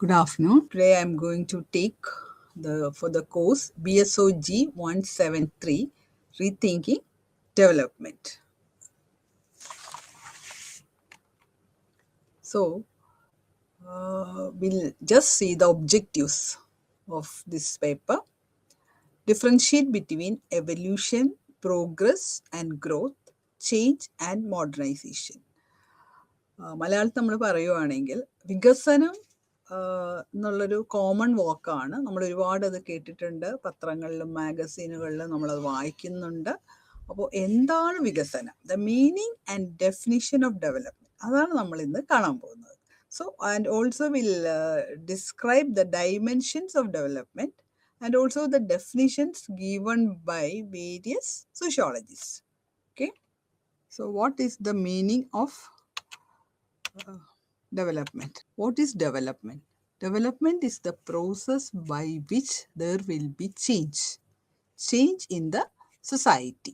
Good afternoon. Today I am going to take for the course BSOG 173 Rethinking Development. So we'll just see the objectives of this paper. Differentiate between evolution, progress and growth, change and modernization. മലയാളത്തിൽ നമ്മൾ പറയുവാണെങ്കിൽ വികസനം എന്നുള്ളൊരു common വാക്കാണ്. നമ്മൾ ഒരുപാട് അത് കേട്ടിട്ടുണ്ട്, പത്രങ്ങളിലും മാഗസീനുകളിലും നമ്മളത് വായിക്കുന്നുണ്ട്. അപ്പോൾ എന്താണ് വികസനം, the meaning and definition of development, അതാണ് നമ്മൾ ഇന്ന് കാണാൻ പോകുന്നത്. So and also will describe the dimensions of development and also the definitions given by various sociologist. Okay, so what is the meaning of development? What is development? Development is the process by which there will be change in the society.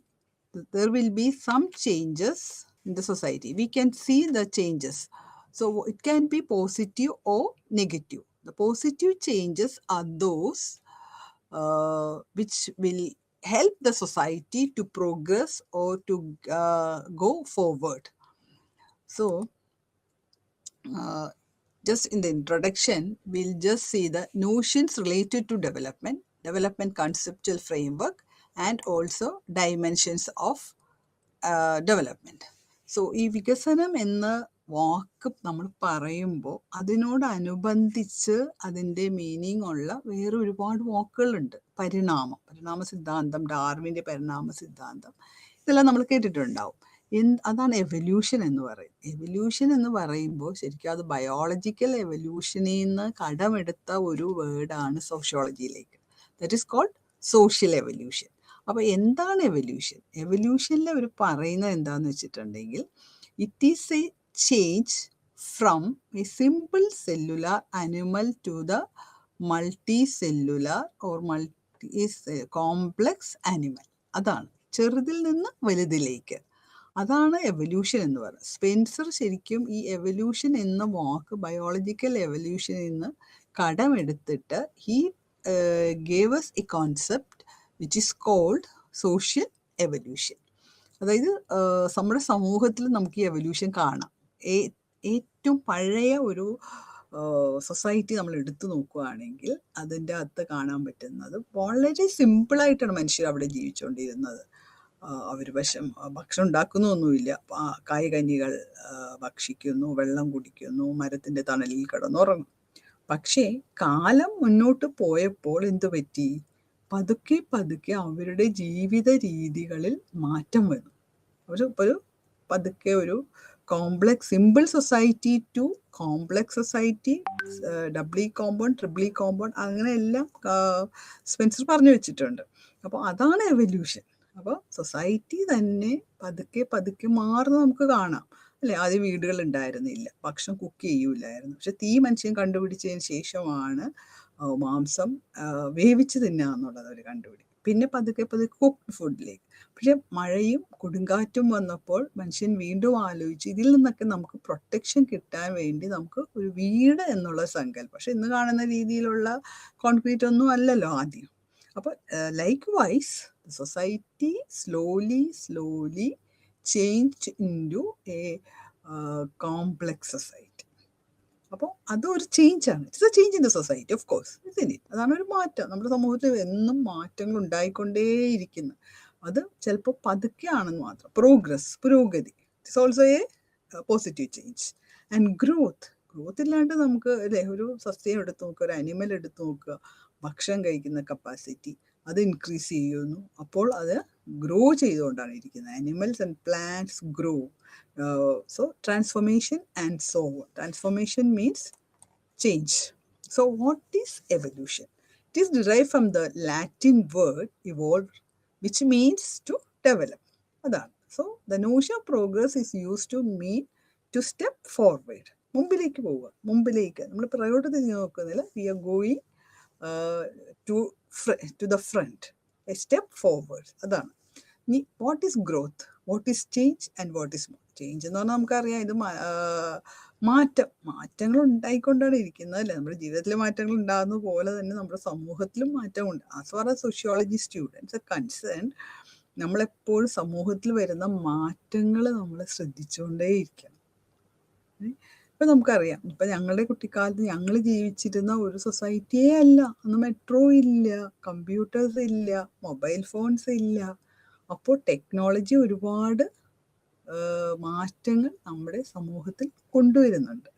There will be some changes in the society. We can see the changes. So it can be positive or negative. The positive changes are those which will help the society to progress or to go forward. So just in the introduction, we'll just see the notions related to development conceptual framework, and also dimensions of development. So ഈ വികസനം എന്ന വാക്ക് നമ്മൾ പറയുമ്പോൾ അതിനോടനുബന്ധിച്ച് അതിൻ്റെ meaning ഉള്ള വേറെ ഒരുപാട് വാക്കുകളുണ്ട്. പരിണാമ സിദ്ധാന്തം, ഡാർവിൻ്റെ പരിണാമ സിദ്ധാന്തം, ഇതെല്ലാം നമ്മൾ കേട്ടിട്ടുണ്ടാവും. അതാണ് എവല്യൂഷൻ എന്ന് പറയുന്നത്. എവല്യൂഷൻ എന്ന് പറയുമ്പോൾ ശരിക്കും അത് ബയോളജിക്കൽ എവല്യൂഷനിൽ നിന്ന് കടമെടുത്ത ഒരു വേർഡാണ് സോഷ്യോളജിയിലേക്ക്. That is called social evolution. അപ്പോൾ എന്താണ് എവല്യൂഷൻ? എവല്യൂഷനിൽ അവർ പറയുന്നത് എന്താണെന്ന് വെച്ചിട്ടുണ്ടെങ്കിൽ, it is a change from a simple cellular animal to the multi cellular or multi complex animal. അതാണ് ചെറുതിൽ നിന്ന് വലുതിലേക്ക്. അതാണ് എവല്യൂഷൻ എന്ന് പറയുന്നത്. സ്പെൻസർ ശരിക്കും ഈ എവല്യൂഷൻ എന്ന വാക്ക് ബയോളജിക്കൽ എവല്യൂഷനിൽ നിന്ന് കടമെടുത്തിട്ട് he gave us a concept which is called social evolution. അതായത് നമ്മുടെ സമൂഹത്തിൽ നമുക്ക് ഈ എവല്യൂഷൻ കാണാം. ഏറ്റവും പഴയ ഒരു സൊസൈറ്റി നമ്മൾ എടുത്തു നോക്കുകയാണെങ്കിൽ അതിൻ്റെ അകത്ത് കാണാൻ പറ്റുന്നത് വളരെ സിമ്പിളായിട്ടാണ് മനുഷ്യർ അവിടെ ജീവിച്ചുകൊണ്ടിരുന്നത്. അവർ ഭക്ഷണം ഉണ്ടാക്കുന്നൊന്നുമില്ല. കായ്കനികൾ ഭക്ഷിക്കുന്നു, വെള്ളം കുടിക്കുന്നു, മരത്തിൻ്റെ തണലിൽ കിടന്നുറങ്ങും. പക്ഷേ കാലം മുന്നോട്ട് പോയപ്പോൾ എന്തു പറ്റി? പതുക്കെ പതുക്കെ അവരുടെ ജീവിത രീതികളിൽ മാറ്റം വന്നു. ഒരു പതുക്കെ ഒരു simple society to complex society, doubly compound, triply compound, അങ്ങനെയെല്ലാം സ്പെൻസർ പറഞ്ഞു വെച്ചിട്ടുണ്ട്. അപ്പോൾ അതാണ് എവല്യൂഷൻ. അപ്പോൾ സൊസൈറ്റി തന്നെ പതുക്കെ പതുക്കെ മാറുന്നത് നമുക്ക് കാണാം, അല്ലേ? ആദ്യം വീടുകൾ ഉണ്ടായിരുന്നില്ല, ഭക്ഷണം കുക്ക് ചെയ്യൂലായിരുന്നു. പക്ഷെ തീ മനുഷ്യൻ കണ്ടുപിടിച്ചതിന് ശേഷമാണ് മാംസം വേവിച്ച് തിന്നുക എന്നുള്ളത് അവർ കണ്ടുപിടിക്കും. പിന്നെ പതുക്കെ പതുക്കെ കുക്ക്ഡ് ഫുഡിലേക്ക്. പക്ഷെ മഴയും കൊടുങ്കാറ്റും വന്നപ്പോൾ മനുഷ്യൻ വീണ്ടും ആലോചിച്ച് ഇതിൽ നിന്നൊക്കെ നമുക്ക് പ്രൊട്ടക്ഷൻ കിട്ടാൻ വേണ്ടി നമുക്ക് ഒരു വീട് എന്നുള്ള സങ്കല്പം. പക്ഷെ ഇന്ന് കാണുന്ന രീതിയിലുള്ള കോൺക്രീറ്റ് ഒന്നും അല്ലല്ലോ ആദ്യം. അപ്പോൾ likewise the society slowly changed into a complex society. അപ്പോൾ അതൊരു ചേഞ്ചാണ്. It's a change in the society, of course, ഇതിന് അതാണ് ഒരു മാറ്റം. നമ്മുടെ സമൂഹത്തിൽ എന്നും മാറ്റങ്ങൾ ഉണ്ടായിക്കൊണ്ടേയിരിക്കുന്നു. അത് ചിലപ്പോൾ പതുക്കെയാണെന്ന് മാത്രം. പുരോഗതി, it's also A positive change. And growth ഇല്ലാണ്ട് നമുക്ക്, അല്ലേ, ഒരു സസ്യം എടുത്ത് നോക്കുക, ഒരു അനിമൽ എടുത്ത് നോക്കുക, ഭക്ഷണം കഴിക്കുന്ന കപ്പാസിറ്റി അത് ഇൻക്രീസ് ചെയ്യുന്നു. അപ്പോൾ അത് ഗ്രോ ചെയ്തുകൊണ്ടാണ് ഇരിക്കുന്നത്. Animals and plants grow. So transformation and so on. Transformation means change. So what is evolution? It is derive from the Latin word evolve, which means to develop. അതാണ്. So the notion of progress is use to mean to step forward. മുമ്പിലേക്ക് പോവുക. നമ്മൾ പ്രയോജനത്തിൽ നോക്കുന്നില്ല. We are going to the front, a step forward. അതാണ്. ഇനി what is growth, what is change and what is change എന്ന് പറഞ്ഞാൽ നമുക്കറിയാം, ഇത് മാറ്റങ്ങൾ ഉണ്ടായിക്കൊണ്ടാണ് ഇരിക്കുന്നത് അല്ലേ. നമ്മുടെ ജീവിതത്തിൽ മാറ്റങ്ങൾ ഉണ്ടാകുന്ന പോലെ തന്നെ നമ്മുടെ സമൂഹത്തിലും മാറ്റമുണ്ട്. As far as sociology students concern, നമ്മളെപ്പോഴും സമൂഹത്തിൽ വരുന്ന മാറ്റങ്ങൾ നമ്മൾ ശ്രദ്ധിച്ചുകൊണ്ടേയിരിക്കണം. ഇപ്പം നമുക്കറിയാം, ഇപ്പം ഞങ്ങളുടെ കുട്ടിക്കാലത്ത് ഞങ്ങൾ ജീവിച്ചിരുന്ന ഒരു സൊസൈറ്റിയേ അല്ല. അന്ന് മെട്രോ ഇല്ല, കമ്പ്യൂട്ടേഴ്സ് ഇല്ല, മൊബൈൽ ഫോൺസ് ഇല്ല. അപ്പോൾ ടെക്നോളജി ഒരുപാട് മാറ്റങ്ങൾ നമ്മുടെ സമൂഹത്തിൽ കൊണ്ടുവരുന്നുണ്ട്.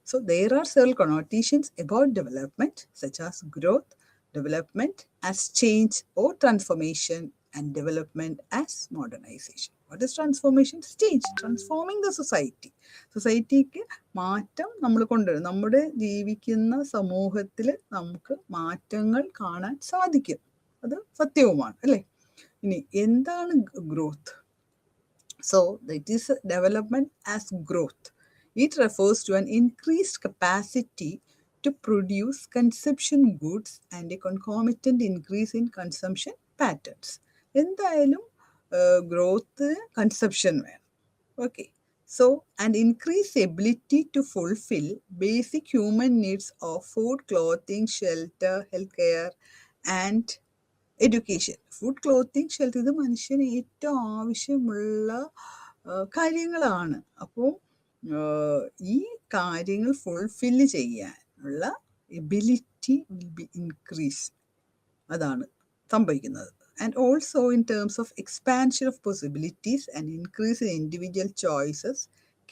So there are several connotations about development such as growth, development as change or transformation, and development as modernization. What is transformation? It's change, transforming the society. സൊസൈറ്റിക്ക് മാറ്റം നമ്മൾ കൊണ്ടുവരും. നമ്മുടെ ജീവിക്കുന്ന സമൂഹത്തിൽ നമുക്ക് മാറ്റങ്ങൾ കാണാൻ സാധിക്കും. അത് സത്യവുമാണ് അല്ലേ. ഇനി എന്താണ് growth? So that is development as growth. It refers to an increased capacity to produce consumption goods and a concomitant increase in consumption patterns. എന്തായാലും ഗ്രോത്ത് കൺസപ്ഷൻ വേണം. Okay, so and increase ability to fulfil basic human needs of food, clothing, shelter, health care and education. Food, clothing, shelter, ഇത് മനുഷ്യന് ഏറ്റവും ആവശ്യമുള്ള കാര്യങ്ങളാണ്. അപ്പോൾ ഈ കാര്യങ്ങൾ ഫുൾഫില്ല് ചെയ്യാനുള്ള എബിലിറ്റി വിൽ ബി ഇൻക്രീസ്. അതാണ് സംഭവിക്കുന്നത്. And also in terms of expansion of possibilities and increase in individual choices,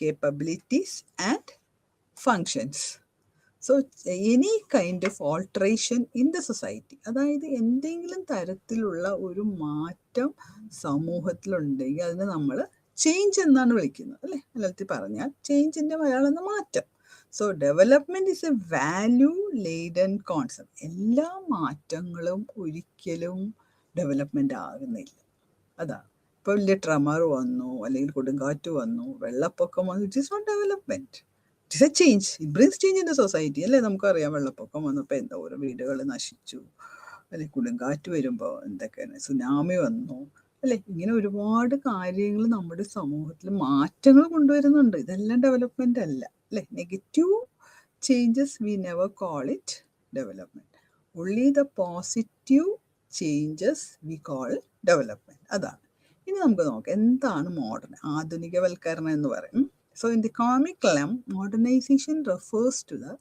capabilities and functions. So any kind of alteration in the society, അതായത് എന്തെങ്കിലും തരത്തിലുള്ള ഒരു മാറ്റം സമൂഹത്തിലുണ്ടെങ്കിൽ അതിനെ നമ്മൾ ചേഞ്ച് എന്നാണ് വിളിക്കുന്നത് അല്ലേ. മലയാളത്തിൽ പറഞ്ഞാൽ ചേഞ്ചിൻ്റെ മലയാളം എന്ന മാറ്റം. So development is A value laden concept. എല്ലാ മാറ്റങ്ങളും ഒരിക്കലും ഡെവലപ്മെൻ്റ് ആകുന്നില്ല. അതാണ്. ഇപ്പോൾ വലിയ ട്രമർ വന്നു, അല്ലെങ്കിൽ കൊടുങ്കാറ്റ് വന്നു, വെള്ളപ്പൊക്കം വന്നു, it is not development, it is a change. It brings change in the society അല്ലേ. നമുക്കറിയാം, വെള്ളപ്പൊക്കം വന്നപ്പോൾ എന്തോരം വീടുകൾ നശിച്ചു, അല്ലെങ്കിൽ കൊടുങ്കാറ്റ് വരുമ്പോൾ എന്തൊക്കെയാണ്, സുനാമി വന്നു അല്ലേ. ഇങ്ങനെ ഒരുപാട് കാര്യങ്ങൾ നമ്മുടെ സമൂഹത്തിൽ മാറ്റങ്ങൾ കൊണ്ടുവരുന്നുണ്ട്. ഇതെല്ലാം ഡെവലപ്മെൻ്റ് അല്ല അല്ലേ. Negative changes we never call it development. Only the positive changes we call development. അതാണ്. ഇനി നമുക്ക് നോക്കാം എന്താണ് മോഡേൺ, ആധുനികവൽക്കരണം എന്ന് പറയും. So in the economic realm, modernization refers to the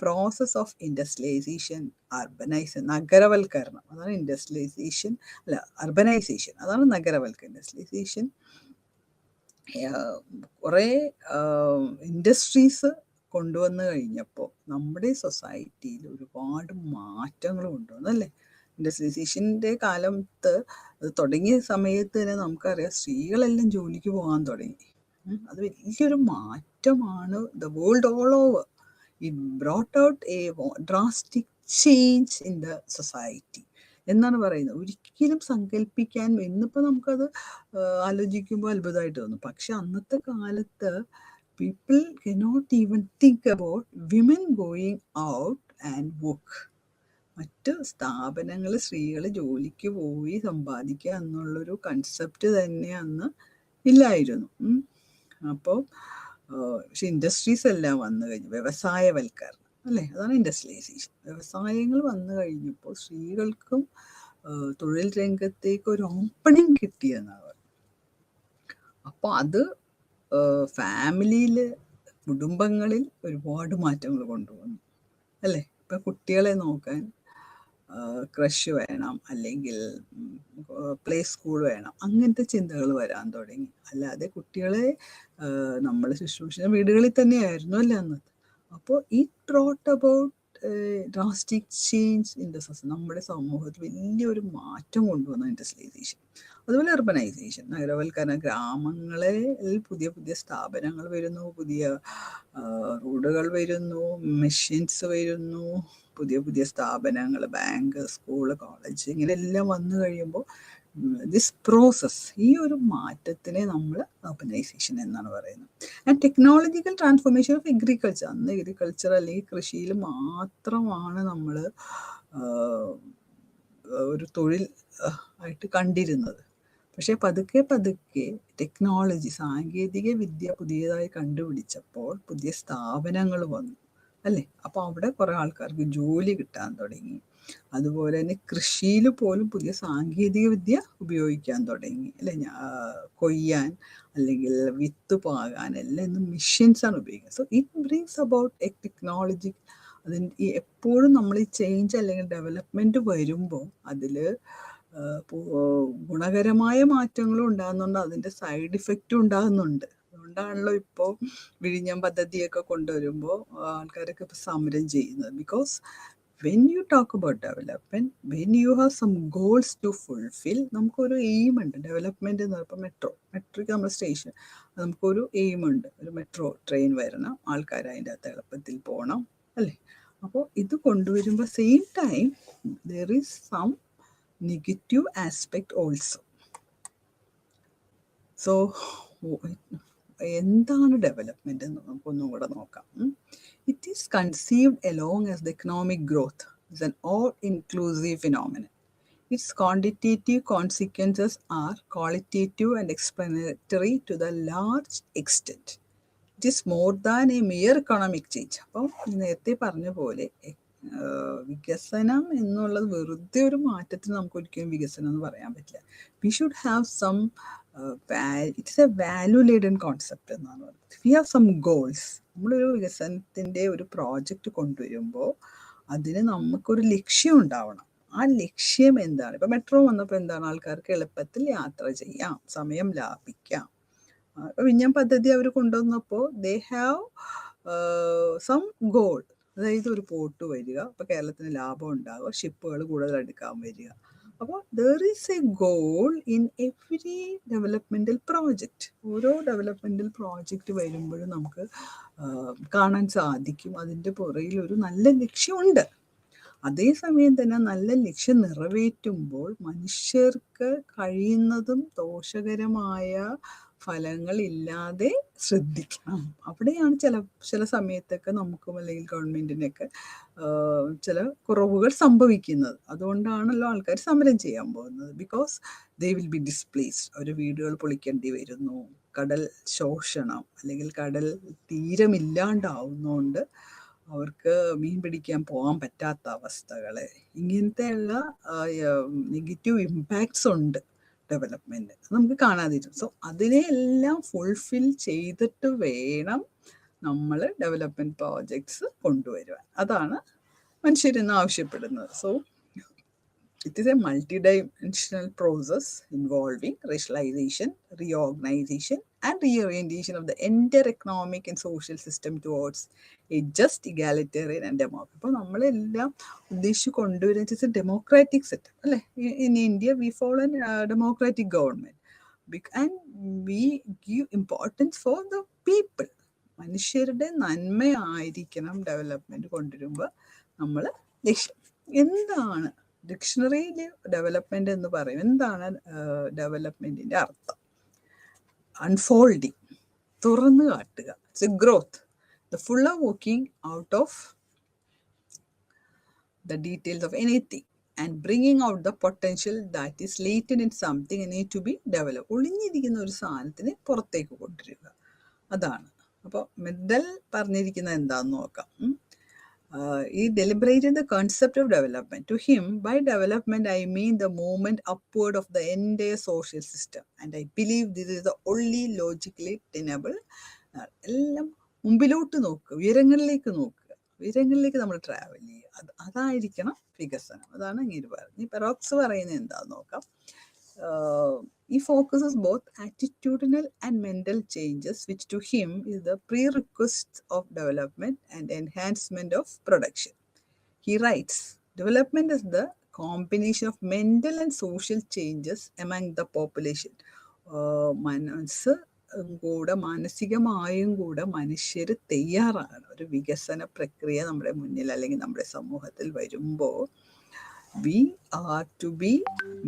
process of industrialization, urbanization, നഗരവൽക്കരണം. അതാണ് ഇൻഡസ്ട്രിയലൈസേഷൻ, അല്ല അർബനൈസേഷൻ, അതാണ് നഗരവൽക്കരണം. ഇൻഡസ്ട്രിയലൈസേഷൻ കുറേ ഇൻഡസ്ട്രീസ് കൊണ്ടുവന്നു കഴിഞ്ഞപ്പോൾ നമ്മുടെ സൊസൈറ്റിയിൽ ഒരുപാട് മാറ്റങ്ങൾ കൊണ്ടുവന്നു അല്ലേ. ഇൻഡസ്ട്രിയലൈസേഷൻ്റെ കാലത്ത് അത് തുടങ്ങിയ സമയത്ത് തന്നെ നമുക്കറിയാം, സ്ത്രീകളെല്ലാം ജോലിക്ക് പോകാൻ തുടങ്ങി. അത് വലിയൊരു മാറ്റമാണ്. The world all over it brought out A drastic change in the society എന്നാണ് പറയുന്നത്. ഒരിക്കലും സങ്കല്പിക്കാൻ, ഇന്നിപ്പോൾ നമുക്കത് ആലോചിക്കുമ്പോൾ അത്ഭുതമായിട്ട് തോന്നും. പക്ഷെ അന്നത്തെ കാലത്ത് people cannot even think about women going out and work. മറ്റ് സ്ഥാപനങ്ങൾ സ്ത്രീകൾ ജോലിക്ക് പോയി സമ്പാദിക്കുക എന്നുള്ളൊരു കൺസെപ്റ്റ് തന്നെ അന്ന് ഇല്ലായിരുന്നു. അപ്പോൾ പക്ഷെ ഇൻഡസ്ട്രീസ് എല്ലാം വന്നു കഴിഞ്ഞു, വ്യവസായവൽക്കരണം അല്ലേ, അതാണ് ഇൻഡസ്ട്രിയലൈസേഷൻ. വ്യവസായങ്ങൾ വന്നു കഴിഞ്ഞപ്പോൾ സ്ത്രീകൾക്കും തൊഴിൽ രംഗത്തേക്ക് ഒരു ഓപ്പണിങ് കിട്ടിയെന്നാണ്. അപ്പോൾ അത് ഫാമിലിയിൽ, കുടുംബങ്ങളിൽ ഒരുപാട് മാറ്റങ്ങൾ കൊണ്ടുവന്നു അല്ലേ. ഇപ്പം കുട്ടികളെ നോക്കാൻ ക്രഷ് വേണം, അല്ലെങ്കിൽ പ്ലേ സ്കൂൾ വേണം, അങ്ങനത്തെ ചിന്തകൾ വരാൻ തുടങ്ങി. അല്ലാതെ കുട്ടികളെ നമ്മൾ ശുശ്രൂഷിച്ച വീടുകളിൽ തന്നെയായിരുന്നു അല്ലേ അന്നത്തെ. അപ്പോൾ it brought about drastic change in the society. നമ്മുടെ സമൂഹത്തിൽ വലിയൊരു മാറ്റം കൊണ്ടുവന്നു ഇൻഡസ്ട്രിയലൈസേഷൻ. അതുപോലെ അർബനൈസേഷൻ, നഗരവൽക്കരണം. ഗ്രാമങ്ങളിൽ പുതിയ പുതിയ സ്ഥാപനങ്ങൾ വരുന്നു, പുതിയ റോഡുകൾ വരുന്നു, മെഷീൻസ് വരുന്നു, പുതിയ പുതിയ സ്ഥാപനങ്ങൾ, ബാങ്ക്, സ്കൂള്, കോളേജ്, ഇങ്ങനെയെല്ലാം വന്നു കഴിയുമ്പോൾ ദിസ് പ്രോസസ്, ഈ ഒരു മാറ്റത്തിനെ നമ്മൾ അർബനൈസേഷൻ എന്നാണ് പറയുന്നത്. And technological transformation of agriculture. അന്ന് എഗ്രികൾച്ചർ അല്ലെങ്കിൽ കൃഷിയിൽ മാത്രമാണ് നമ്മൾ ഒരു തൊഴിൽ ആയിട്ട് കണ്ടിരുന്നത്. പക്ഷേ പതുക്കെ ടെക്നോളജി, സാങ്കേതിക വിദ്യ പുതിയതായി കണ്ടുപിടിച്ചപ്പോൾ പുതിയ സ്ഥാപനങ്ങൾ വന്നു അല്ലേ? അപ്പോൾ അവിടെ കുറേ ആൾക്കാർക്ക് ജോലി കിട്ടാൻ തുടങ്ങി. അതുപോലെ തന്നെ കൃഷിയിൽ പോലും പുതിയ സാങ്കേതിക വിദ്യ ഉപയോഗിക്കാൻ തുടങ്ങി അല്ലേ? കൊയ്യാൻ അല്ലെങ്കിൽ വിത്ത് പാകാൻ എല്ലാം ഇന്ന് മെഷീൻസാണ് ഉപയോഗിക്കുന്നത്. So it brings about A technology. അതിന് ഈ എപ്പോഴും നമ്മൾ ഈ ചേഞ്ച് അല്ലെങ്കിൽ ഡെവലപ്മെൻറ്റ് വരുമ്പോൾ അതിൽ ഗുണകരമായ മാറ്റങ്ങളും ഉണ്ടാകുന്നുണ്ട്, അതിൻ്റെ സൈഡ് ഇഫക്റ്റും ഉണ്ടാകുന്നുണ്ട്. അതുകൊണ്ടാണല്ലോ ഇപ്പോൾ വിഴിഞ്ഞം പദ്ധതിയൊക്കെ കൊണ്ടുവരുമ്പോൾ ആൾക്കാരൊക്കെ ഇപ്പോൾ സമരം ചെയ്യുന്നത്. Because when you talk about development, when you have some goals to fulfill, നമുക്കൊരു എയിം ഉണ്ട്. ഡെവലപ്മെൻറ്റ് എന്ന് പറയുമ്പോൾ മെട്രോയ്ക്ക് നമ്മുടെ സ്റ്റേഷൻ, നമുക്കൊരു എയിം ഉണ്ട്. ഒരു മെട്രോ ട്രെയിൻ വരണം, ആൾക്കാർ അതിൻ്റെ അകത്ത് എളുപ്പത്തിൽ പോകണം അല്ലേ? അപ്പോൾ ഇത് കൊണ്ടുവരുമ്പോൾ same time there is some negative aspect also. So എന്താണ് ഡെവലപ്മെൻറ്റ് എന്ന് നമുക്കൊന്നും കൂടെ നോക്കാം. It is conceived along as the economic growth is an all-inclusive phenomenon. Its quantitative consequences are qualitative and explanatory to the large extent. It is more than a mere economic change. അപ്പം നേരത്തെ പറഞ്ഞ പോലെ വികസനം എന്നുള്ളത് വെറുതെ ഒരു മാറ്റത്തിന് നമുക്ക് ഒരിക്കലും വികസനം എന്ന് പറയാൻ പറ്റില്ല. We should have some it's a value laden concept എന്നാണ് പറയുന്നത്. We have some goals. നമ്മളൊരു വികസനത്തിൻ്റെ ഒരു പ്രോജക്റ്റ് കൊണ്ടുവരുമ്പോൾ അതിന് നമുക്കൊരു ലക്ഷ്യം ഉണ്ടാവണം. ആ ലക്ഷ്യം എന്താണ്? ഇപ്പം മെട്രോ വന്നപ്പോൾ എന്താണ്? ആൾക്കാർക്ക് എളുപ്പത്തിൽ യാത്ര ചെയ്യാം, സമയം ലാഭിക്കാം. വിഴിഞ്ഞം പദ്ധതി അവർ കൊണ്ടുവന്നപ്പോൾ ദേ ഹാവ് സം ഗോൾ. അതായത് ഒരു പോർട്ട് വരിക, അപ്പോൾ കേരളത്തിന് ലാഭം ഉണ്ടാകുക, ഷിപ്പുകൾ കൂടുതൽ എടുക്കാൻ വരിക. അപ്പോൾ there is A goal in every developmental project. ഓരോ ഡെവലപ്മെൻറ്റൽ പ്രോജക്റ്റ് വരുമ്പോഴും നമുക്ക് കാണാൻ സാധിക്കും അതിൻ്റെ പുറകിൽ ഒരു നല്ല ലക്ഷ്യമുണ്ട്. അതേസമയം തന്നെ നല്ല ലക്ഷ്യം നിറവേറ്റുമ്പോൾ മനുഷ്യർക്ക് കഴിയുന്നതും ദോഷകരമായ ഫലങ്ങളില്ലാതെ ശ്രദ്ധിക്കണം. അവിടെയാണ് ചില സമയത്തൊക്കെ നമുക്കും അല്ലെങ്കിൽ ഗവൺമെൻറ്റിനൊക്കെ ചില കുറവുകൾ സംഭവിക്കുന്നത്. അതുകൊണ്ടാണല്ലോ ആൾക്കാർ സമരം ചെയ്യാൻ പോകുന്നത്. Because they will be displaced. അവർ വീടുകൾ പൊളിക്കേണ്ടി വരുന്നു, കടൽ ശോഷണം അല്ലെങ്കിൽ കടൽ തീരമില്ലാണ്ടാവുന്നതുകൊണ്ട് അവർക്ക് മീൻ പിടിക്കാൻ പോകാൻ പറ്റാത്ത അവസ്ഥകൾ, ഇങ്ങനത്തെയുള്ള നെഗറ്റീവ് ഇമ്പാക്ട്സ് ഉണ്ട് ഡെവലപ്മെൻറ്റ്, നമുക്ക് കാണാതിരും. സോ അതിനെയെല്ലാം ഫുൾഫിൽ ചെയ്തിട്ട് വേണം നമ്മൾ ഡെവലപ്മെൻറ്റ് പ്രോജക്ട്സ് കൊണ്ടുവരുവാൻ. അതാണ് മനുഷ്യരിന്ന് ആവശ്യപ്പെടുന്നത്. So it is a multidimensional process involving rationalization, reorganization and reorientation of the entire economic and social system towards a just, egalitarian and democratic. അപ്പോൾ നമ്മളെല്ലാം ഉദ്ദേശിച്ച് കൊണ്ടുവരുന്നത് ഡെമോക്രാറ്റിക് സെറ്റപ്പ് അല്ലേ? In India we follow democratic government and we give importance for the people. മനുഷ്യരുടെ നന്മയായിരിക്കണം development കൊണ്ടുവരുമ്പോൾ നമ്മൾ ലക്ഷ്യം. എന്താണ് ഡിക്ഷണറിയിൽ ഡെവലപ്മെൻറ്റ് എന്ന് പറയും? എന്താണ് ഡെവലപ്മെൻറ്റിൻ്റെ അർത്ഥം? അൺഫോൾഡിങ്, തുറന്നു കാട്ടുക. It's a growth, the fuller working out of the details of anything and bringing out the potential that is latent in something need to be develop. ഒളിഞ്ഞിരിക്കുന്ന ഒരു സാധനത്തിന് പുറത്തേക്ക് കൊണ്ടുവരിക, അതാണ്. അപ്പോൾ മെഡൽ പറഞ്ഞിരിക്കുന്നത് എന്താണെന്ന് നോക്കാം. He deliberated the concept of development. To him, by development, I mean the movement upward of the entire social system. And I believe this is the only logically tenable. എല്ലാം മുമ്പിലോട്ട് നോക്കുക, ഉയരങ്ങളിലേക്ക് നോക്കുക, ഉയരങ്ങളിലേക്ക് നമ്മൾ ട്രാവൽ ചെയ്യുക. അതായിരിക്കണം വികസനം. അതാണ് ഇങ്ങനെ പറയുന്നത്. ഈ പെറോക്സ് പറയുന്നത് എന്താണെന്ന് നോക്കാം. He focuses both attitudinal and mental changes, which to him is the prerequisite of development and enhancement of production. He writes, development is the combination of mental and social changes among the population. മാനസികമായും കൂടെ മനുഷ്യർ തയ്യാറാണ്. ഒരു വികസന പ്രക്രിയ നമ്മുടെ മുന്നിൽ അല്ലെങ്കിൽ നമ്മുടെ സമൂഹത്തിൽ വരുമ്പോൾ we are to be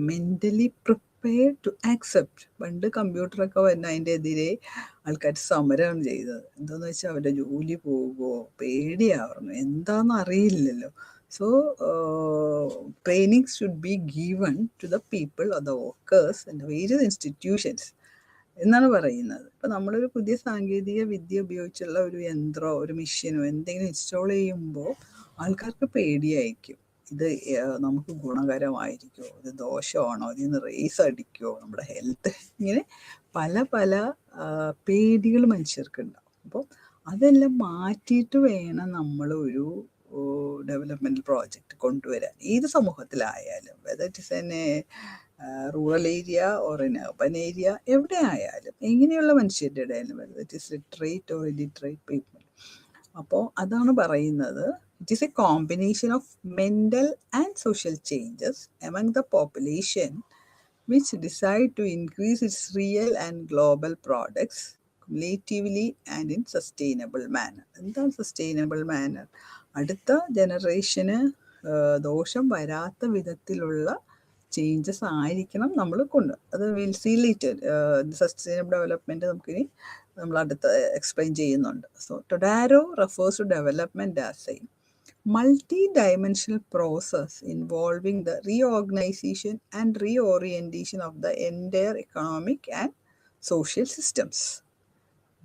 mentally prepared to accept. പണ്ട് കമ്പ്യൂട്ടറൊക്കെ വരുന്ന അതിൻ്റെ എതിരെ ആൾക്കാർ സമരമാണ് ചെയ്തത്. എന്താണെന്ന് വെച്ചാൽ അവരുടെ ജോലി പോകുമോ പേടിയാവുന്നു, എന്താണെന്ന് അറിയില്ലല്ലോ. So training should be given to the people or the workers and various institutions എന്നാണ് പറയുന്നത്. ഇപ്പം നമ്മളൊരു പുതിയ സാങ്കേതിക വിദ്യ ഉപയോഗിച്ചുള്ള ഒരു യന്ത്രമോ ഒരു മെഷീനോ എന്തെങ്കിലും ഇൻസ്റ്റാൾ ചെയ്യുമ്പോൾ ആൾക്കാർക്ക് പേടിയായിരിക്കും. ഇത് നമുക്ക് ഗുണകരമായിരിക്കുമോ, ഇത് ദോഷമാണോ, ഇതിൽ നിന്ന് റേസ് അടിക്കുമോ, നമ്മുടെ ഹെൽത്ത്, ഇങ്ങനെ പല പല പേടികൾ മനുഷ്യർക്കുണ്ടാവും. അപ്പോൾ അതെല്ലാം മാറ്റിയിട്ട് വേണം നമ്മൾ ഒരു ഡെവലപ്മെൻറ്റൽ പ്രോജക്റ്റ് കൊണ്ടുവരാൻ. ഏത് സമൂഹത്തിലായാലും, whether it is an rural area or in urban area, എവിടെ ആയാലും, എങ്ങനെയുള്ള മനുഷ്യരുടെ ഇടയിലും, whether it is literate or illiterate people. അപ്പോൾ അതാണ് പറയുന്നത്, it is a combination of mental and social changes among the population which decide to increase its real and global products cumulatively and in sustainable manner. എന്താണ് sustainable manner? അടുത്ത ജനറേഷന് ദോഷം വരാത്ത വിധത്തിലുള്ള changes ആയിരിക്കണം നമ്മൾ അത് will see later. Sustainable development നമുക്കിനി നമ്മൾ അടുത്ത എക്സ്പ്ലെയിൻ ചെയ്യുന്നുണ്ട്. So Todaro refers to development as a multi-dimensional process involving the reorganization and reorientation of the entire economic and social systems.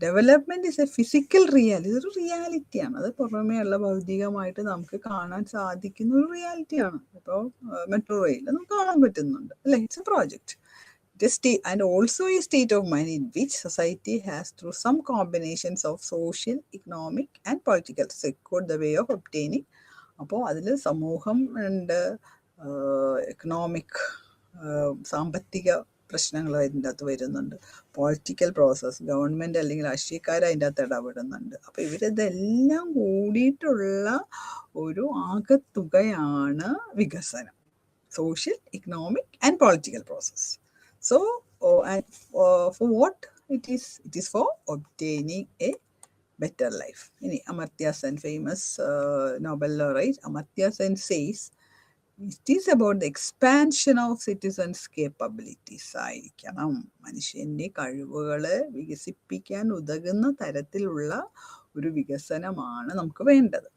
Development is A physical ഇതൊരു റിയാലിറ്റിയാണ്. അത് പുറമേയുള്ള ഭൗതികമായിട്ട് നമുക്ക് കാണാൻ സാധിക്കുന്ന ഒരു റിയാലിറ്റിയാണ്. ഇപ്പോൾ മെട്രോ റെയിൽ നമുക്ക് കാണാൻ പറ്റുന്നുണ്ട്, അല്ലേ? It's A project. And also a state of mind in which society has, through some combinations of social, economic and political, secured the way of obtaining. അപ്പോൾ അതിൽ സമൂഹം ആൻഡ് എക്കണോമിക്, സാമ്പത്തിക പ്രശ്നങ്ങൾ അതിൻ്റെ അകത്ത് വരുന്നുണ്ട്, പൊളിറ്റിക്കൽ പ്രോസസ്സ്, ഗവൺമെൻറ് അല്ലെങ്കിൽ രാഷ്ട്രീയക്കാർ അതിൻ്റെ അകത്ത് ഇടപെടുന്നുണ്ട്. അപ്പോൾ ഇവരിതെല്ലാം കൂടിയിട്ടുള്ള ഒരു ആകത്തുകയാണ് വികസനം, social, economic and political process. So, and for what it is for obtaining a better life. Amartya Sen, famous Nobel laureate, Amartya Sen says, it is about the expansion of citizens' capabilities. ആയിരിക്കണം മനുഷ്യൻ്റെ കഴിവുകളെ വികസിപ്പിക്കാൻ ഉതകുന്ന തരത്തിലുള്ള ഒരു വികസനമാണ് നമുക്ക് വേണ്ടത്.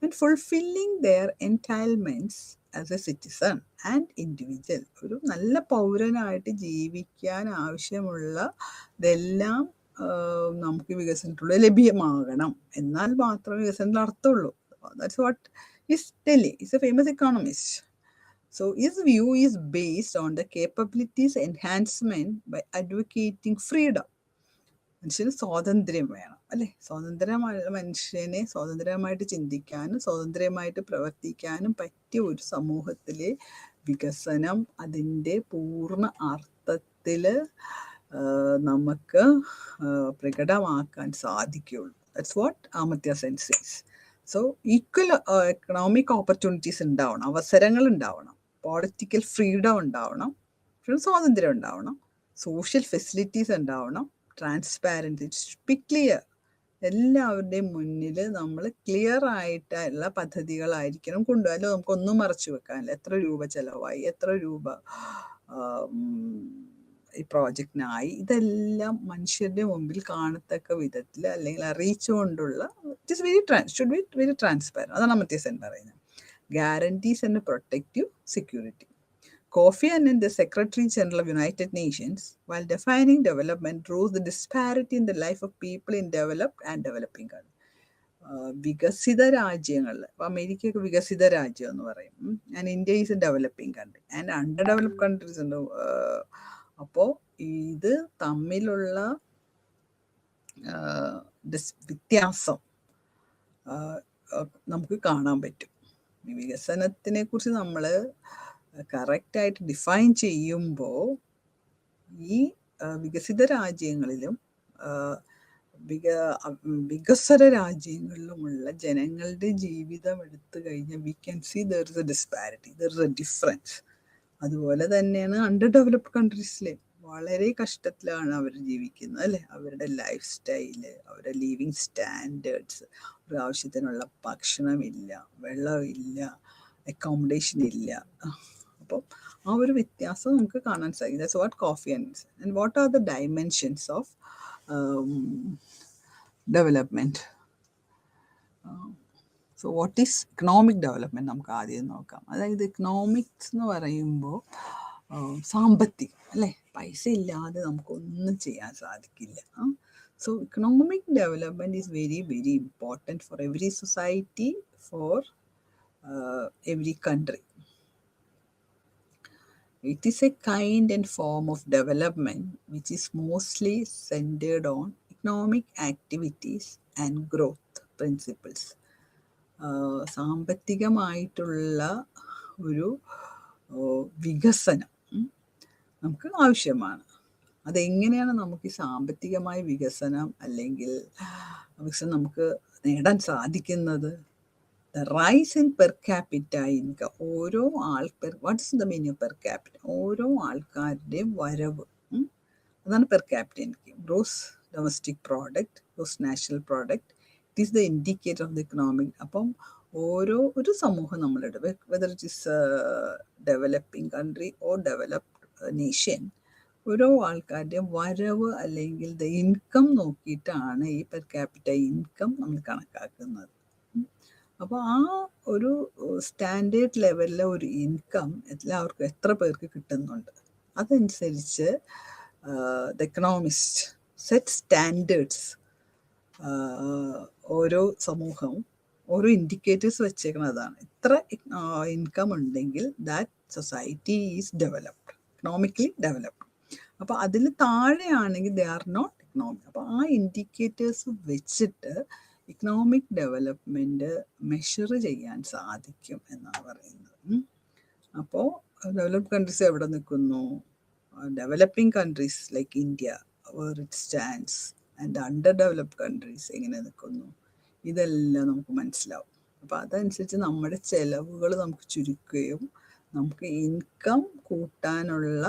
And fulfilling their entitlements as a citizen and individual. ഒരു നല്ല പൗരനായിട്ട് ജീവിക്കാൻ ആവശ്യമുള്ള ഇതെല്ലാം നമുക്ക് വികസനത്തിലൂടെ ലഭ്യമാകണം. എന്നാൽ മാത്രമേ വികസനത്തിൽ അർത്ഥമുള്ളൂ. That's what he's telling. He's a famous economist. So his view is based on the capabilities enhancement by advocating freedom. മനുഷ്യന് സ്വാതന്ത്ര്യം വേണം, അല്ലേ? സ്വാതന്ത്ര്യമായ മനുഷ്യനെ സ്വാതന്ത്ര്യമായിട്ട് ചിന്തിക്കാനും സ്വാതന്ത്ര്യമായിട്ട് പ്രവർത്തിക്കാനും പറ്റിയ ഒരു സമൂഹത്തിലെ വികസനം അതിൻ്റെ പൂർണ്ണ അർത്ഥത്തിൽ നമുക്ക് പ്രകടമാക്കാൻ സാധിക്കുകയുള്ളൂ. That's what Amartya Sen says. So equal economic opportunities ഉണ്ടാവണം, അവസരങ്ങൾ ഉണ്ടാവണം, പൊളിറ്റിക്കൽ ഫ്രീഡം ഉണ്ടാവണം, സ്വാതന്ത്ര്യം ഉണ്ടാവണം, സോഷ്യൽ ഫെസിലിറ്റീസ് ഉണ്ടാവണം, ട്രാൻസ്പാരൻസി, ബി ക്ലിയർ. എല്ലാവരുടെയും മുന്നിൽ നമ്മൾ ക്ലിയർ ആയിട്ടുള്ള പദ്ധതികളായിരിക്കണം കൊണ്ടുപോകാൻ. നമുക്കൊന്നും മറച്ചു വെക്കാനില്ല. എത്ര രൂപ ചിലവായി, എത്ര രൂപ ഈ പ്രോജക്റ്റിനായി, ഇതെല്ലാം മനുഷ്യരുടെ മുമ്പിൽ കാണത്തക്ക വിധത്തിൽ അല്ലെങ്കിൽ അറിയിച്ചുകൊണ്ടുള്ള it is should be very transparent. അതാണ് അമർത്യ സെൻ പറയുന്നത്. Guarantees and protective security. Kofi Annan, the Secretary General of United Nations, while defining development, drew the disparity in the life of people in developed and developing countries. വികസിത രാജ്യങ്ങളിൽ, ഇപ്പോൾ അമേരിക്കയൊക്കെ വികസിത രാജ്യം എന്ന് പറയും, and India is A developing country, and under developed countries ഉണ്ട്. അപ്പോൾ ഇത് തമ്മിലുള്ള വ്യത്യാസം നമുക്ക് കാണാൻ പറ്റും. ഈ വികസനത്തിനെ കുറിച്ച് നമ്മൾ കറക്റ്റായിട്ട് ഡിഫൈൻ ചെയ്യുമ്പോൾ ഈ വികസിത രാജ്യങ്ങളിലും വികസ്വര രാജ്യങ്ങളിലുമുള്ള ജനങ്ങളുടെ ജീവിതം എടുത്തു കഴിഞ്ഞാൽ we can see there is a disparity, there is a difference. അതുപോലെ തന്നെയാണ് അണ്ടർ ഡെവലപ്ഡ് കൺട്രീസിലെ വളരെ കഷ്ടത്തിലാണ് അവർ ജീവിക്കുന്നത്, അല്ലേ? അവരുടെ ലൈഫ് സ്റ്റൈല്, അവരുടെ ലിവിങ് സ്റ്റാൻഡേർഡ്സ്, ഒരു ആവശ്യത്തിനുള്ള ഭക്ഷണമില്ല, വെള്ളമില്ല, അക്കോമഡേഷൻ ഇല്ല. അപ്പോൾ ആ ഒരു വ്യത്യാസം നമുക്ക് കാണാൻ സാധിക്കും. That's what coffee and what are the dimensions of development. So what is economic development നമുക്ക് ആദ്യം നോക്കാം. അതായത് ഇക്കണോമിക്സ് എന്ന് പറയുമ്പോൾ സാമ്പത്തികം അല്ലേ, പൈസ ഇല്ലാതെ നമുക്കൊന്നും ചെയ്യാൻ സാധിക്കില്ല. So economic development is very very important for every society, for every country. It is a kind and form of development which is mostly centered on economic activities and growth principles. സാമ്പത്തികമായിട്ടുള്ള ഒരു വികസനം നമുക്ക് ആവശ്യമാണ്. അതെങ്ങനെയാണ് നമുക്ക് ഈ സാമ്പത്തികമായ വികസനം അല്ലെങ്കിൽ വികസനം നമുക്ക് നേടാൻ സാധിക്കുന്നത്? The rise in per capita income. ഓരോ what is the meaning of per capita? ഓരോ ആൾക്കാരുടെയും വരവ്, അതാണ് per capita income. Gross domestic product, gross national product. It is the indicator of the economic. അപ്പം ഒരു സമൂഹം നമ്മളുടെ, whether it is a developing country or developed nation, ഓരോ ആൾക്കാരുടെയും വരവ് അല്ലെങ്കിൽ ദ ഇൻകം നോക്കിയിട്ടാണ് ഈ പെർ ക്യാപിറ്റ ഇൻകം നമ്മൾ കണക്കാക്കുന്നത്. അപ്പോൾ ആ ഒരു സ്റ്റാൻഡേർഡ് ലെവലിലെ ഒരു ഇൻകം എല്ലാവർക്കും എത്ര പേർക്ക് കിട്ടുന്നുണ്ട്, അതനുസരിച്ച് ദ എക്കണോമിസ്റ്റ് സെറ്റ് സ്റ്റാൻഡേർഡ്സ്. ഓരോ സമൂഹവും ഓരോ ഇൻഡിക്കേറ്റേഴ്സ് വെച്ചേക്കുന്നതാണ്. ഇത്ര ഇൻകം ഉണ്ടെങ്കിൽ that society is developed, economically developed. അപ്പോൾ അതിൽ താഴെയാണെങ്കിൽ ദേ ആർ നോട്ട് എക്കണോമിക്. അപ്പോൾ ആ ഇൻഡിക്കേറ്റേഴ്സ് വെച്ചിട്ട് ഇക്കണോമിക് ഡെവലപ്മെൻറ്റ് മെഷർ ചെയ്യാൻ സാധിക്കും എന്നാണ് പറയുന്നത്. അപ്പോൾ ഡെവലപ്ഡ് കൺട്രീസ് എവിടെ നിൽക്കുന്നു? Developing countries like India, where it stands, and under developed countries എങ്ങനെ നിൽക്കുന്നു, ഇതെല്ലാം നമുക്ക് മനസ്സിലാവും. അപ്പോൾ അതനുസരിച്ച് നമ്മുടെ ചിലവുകൾ നമുക്ക് ചുരുക്കുകയും നമുക്ക് ഇൻകം കൂട്ടാനുള്ള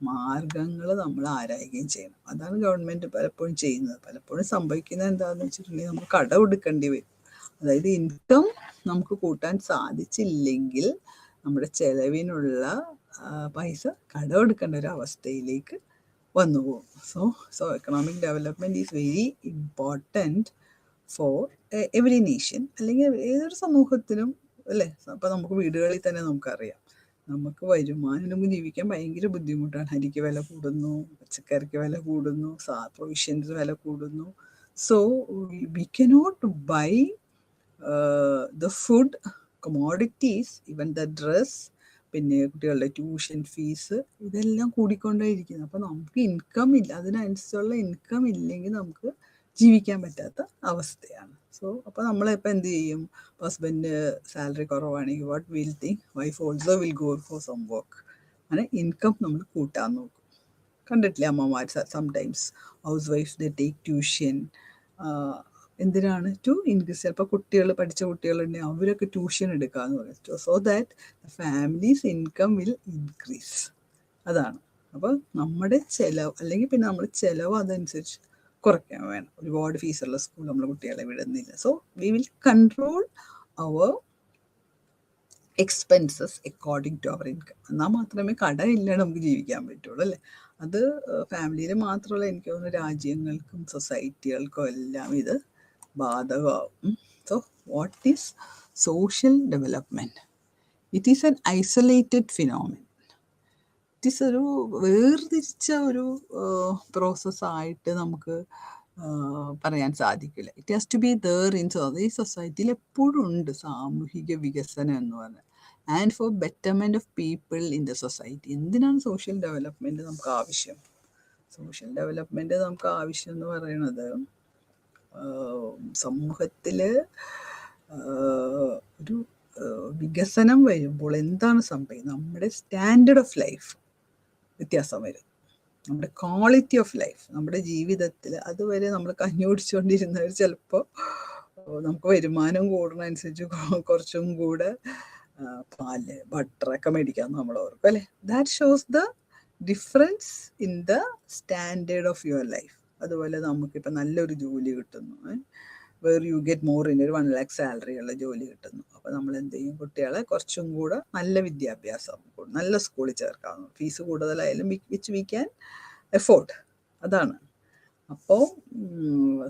മാർഗങ്ങൾ നമ്മൾ ആരായുകയും ചെയ്യണം. അതാണ് ഗവൺമെൻറ് പലപ്പോഴും ചെയ്യുന്നത്. പലപ്പോഴും സംഭവിക്കുന്നത് എന്താണെന്ന് വെച്ചിട്ടുണ്ടെങ്കിൽ നമ്മൾ കടം എടുക്കേണ്ടി വരും. അതായത് ഇൻകം നമുക്ക് കൂട്ടാൻ സാധിച്ചില്ലെങ്കിൽ നമ്മുടെ ചെലവിനുള്ള പൈസ കടം എടുക്കേണ്ട ഒരു അവസ്ഥയിലേക്ക് വന്നു പോകും. So economic development is very important for every nation, അല്ലെങ്കിൽ ഏതൊരു സമൂഹത്തിനും അല്ലേ. അപ്പോൾ നമുക്ക് വീടുകളിൽ തന്നെ നമുക്കറിയാം, നമുക്ക് വരുമാനം നമുക്ക് ജീവിക്കാൻ ഭയങ്കര ബുദ്ധിമുട്ടാണ്. അരിക്ക് വില കൂടുന്നു, പച്ചക്കറിക്ക് വില കൂടുന്നു, പ്രൊവിഷൻസ് വില കൂടുന്നു. So we cannot buy the food, commodities, even the dress, പിന്നെ കുട്ടികളുടെ ട്യൂഷൻ ഫീസ്, ഇതെല്ലാം കൂടിക്കൊണ്ടേയിരിക്കുന്നു. അപ്പോൾ നമുക്ക് ഇൻകം ഇല്ല, അതിനനുസരിച്ചുള്ള ഇൻകം ഇല്ലെങ്കിൽ നമുക്ക് ജീവിക്കാൻ പറ്റാത്ത അവസ്ഥയാണ്. സോ അപ്പോൾ നമ്മളിപ്പോൾ എന്ത് ചെയ്യും? ഹസ്ബൻഡ് സാലറി കുറവാണെങ്കിൽ what will think, wife also will go for some work. അങ്ങനെ ഇൻകം നമ്മൾ കൂട്ടാൻ നോക്കും. കണ്ടിട്ടില്ലേ അമ്മമാർ sometimes house wife they take tuition. എന്തിനാണ്? To increase. ചിലപ്പോൾ കുട്ടികൾ, പഠിച്ച കുട്ടികളുണ്ടെങ്കിൽ അവരൊക്കെ ട്യൂഷൻ എടുക്കാമെന്ന് പറയും. So that the families income will increase. അതാണ്. അപ്പോൾ നമ്മുടെ ചിലവ്, അല്ലെങ്കിൽ പിന്നെ നമ്മൾ ചിലവ് അതനുസരിച്ച് കുറയ്ക്കാൻ വേണം. ഒരുപാട് ഫീസുള്ള സ്കൂൾ നമ്മൾ കുട്ടികളെ വിടുന്നില്ല. So we will control our expenses according to our income. എന്നാൽ മാത്രമേ കടമില്ലാതെ നമുക്ക് ജീവിക്കാൻ പറ്റുള്ളൂ അല്ലേ. അത് ഫാമിലിയിൽ മാത്രമല്ല, എനിക്ക് തോന്നുന്നു രാജ്യങ്ങൾക്കും സൊസൈറ്റികൾക്കും എല്ലാം ഇത് ബാധകമാവും. So what is social development? It is an isolated phenomenon. ഇറ്റ് ഈസ് ഒരു വേർതിരിച്ച ഒരു പ്രോസസ്സായിട്ട് നമുക്ക് പറയാൻ സാധിക്കില്ല. It has to be there in ഈ സൊസൈറ്റിയിൽ എപ്പോഴും ഉണ്ട് സാമൂഹിക വികസനം എന്ന് പറഞ്ഞാൽ. And for betterment of people in the society. എന്തിനാണ് സോഷ്യൽ ഡെവലപ്മെൻറ്റ് നമുക്ക് ആവശ്യം? സോഷ്യൽ ഡെവലപ്മെൻറ്റ് നമുക്ക് ആവശ്യം എന്ന് പറയുന്നത് സമൂഹത്തിൽ ഒരു വികസനം വരുമ്പോൾ എന്താണ് സംഭവിക്കുന്നത്? നമ്മുടെ സ്റ്റാൻഡേർഡ് ഓഫ് ലൈഫ് വ്യത്യാസം വരും. നമ്മുടെ ക്വാളിറ്റി ഓഫ് ലൈഫ്, നമ്മുടെ ജീവിതത്തിൽ അതുവരെ നമ്മൾ കഞ്ഞി കുടിച്ചുകൊണ്ടിരുന്നവർ ചിലപ്പോൾ നമുക്ക് വരുമാനം കൂടുന്നതനുസരിച്ച് കുറച്ചും കൂടെ പാല്, ബട്ടറൊക്കെ മേടിക്കാൻ നമ്മൾ ഓർക്കും അല്ലേ. That shows the difference in the standard of your life. അതുപോലെ നമുക്കിപ്പോൾ നല്ലൊരു ജോലി കിട്ടുന്നു, where you get more in ഒരു 1 lakh സാലറി ഉള്ള ജോലി കിട്ടുന്നു. അപ്പോൾ നമ്മൾ എന്ത് ചെയ്യും? കുട്ടികളെ കുറച്ചും കൂടെ നല്ല വിദ്യാഭ്യാസം, നല്ല സ്കൂളിൽ ചേർക്കാവുന്നു, ഫീസ് കൂടുതലായാലും വിച്ച് വി ക്യാൻ എഫോർഡ്. അതാണ്. അപ്പോൾ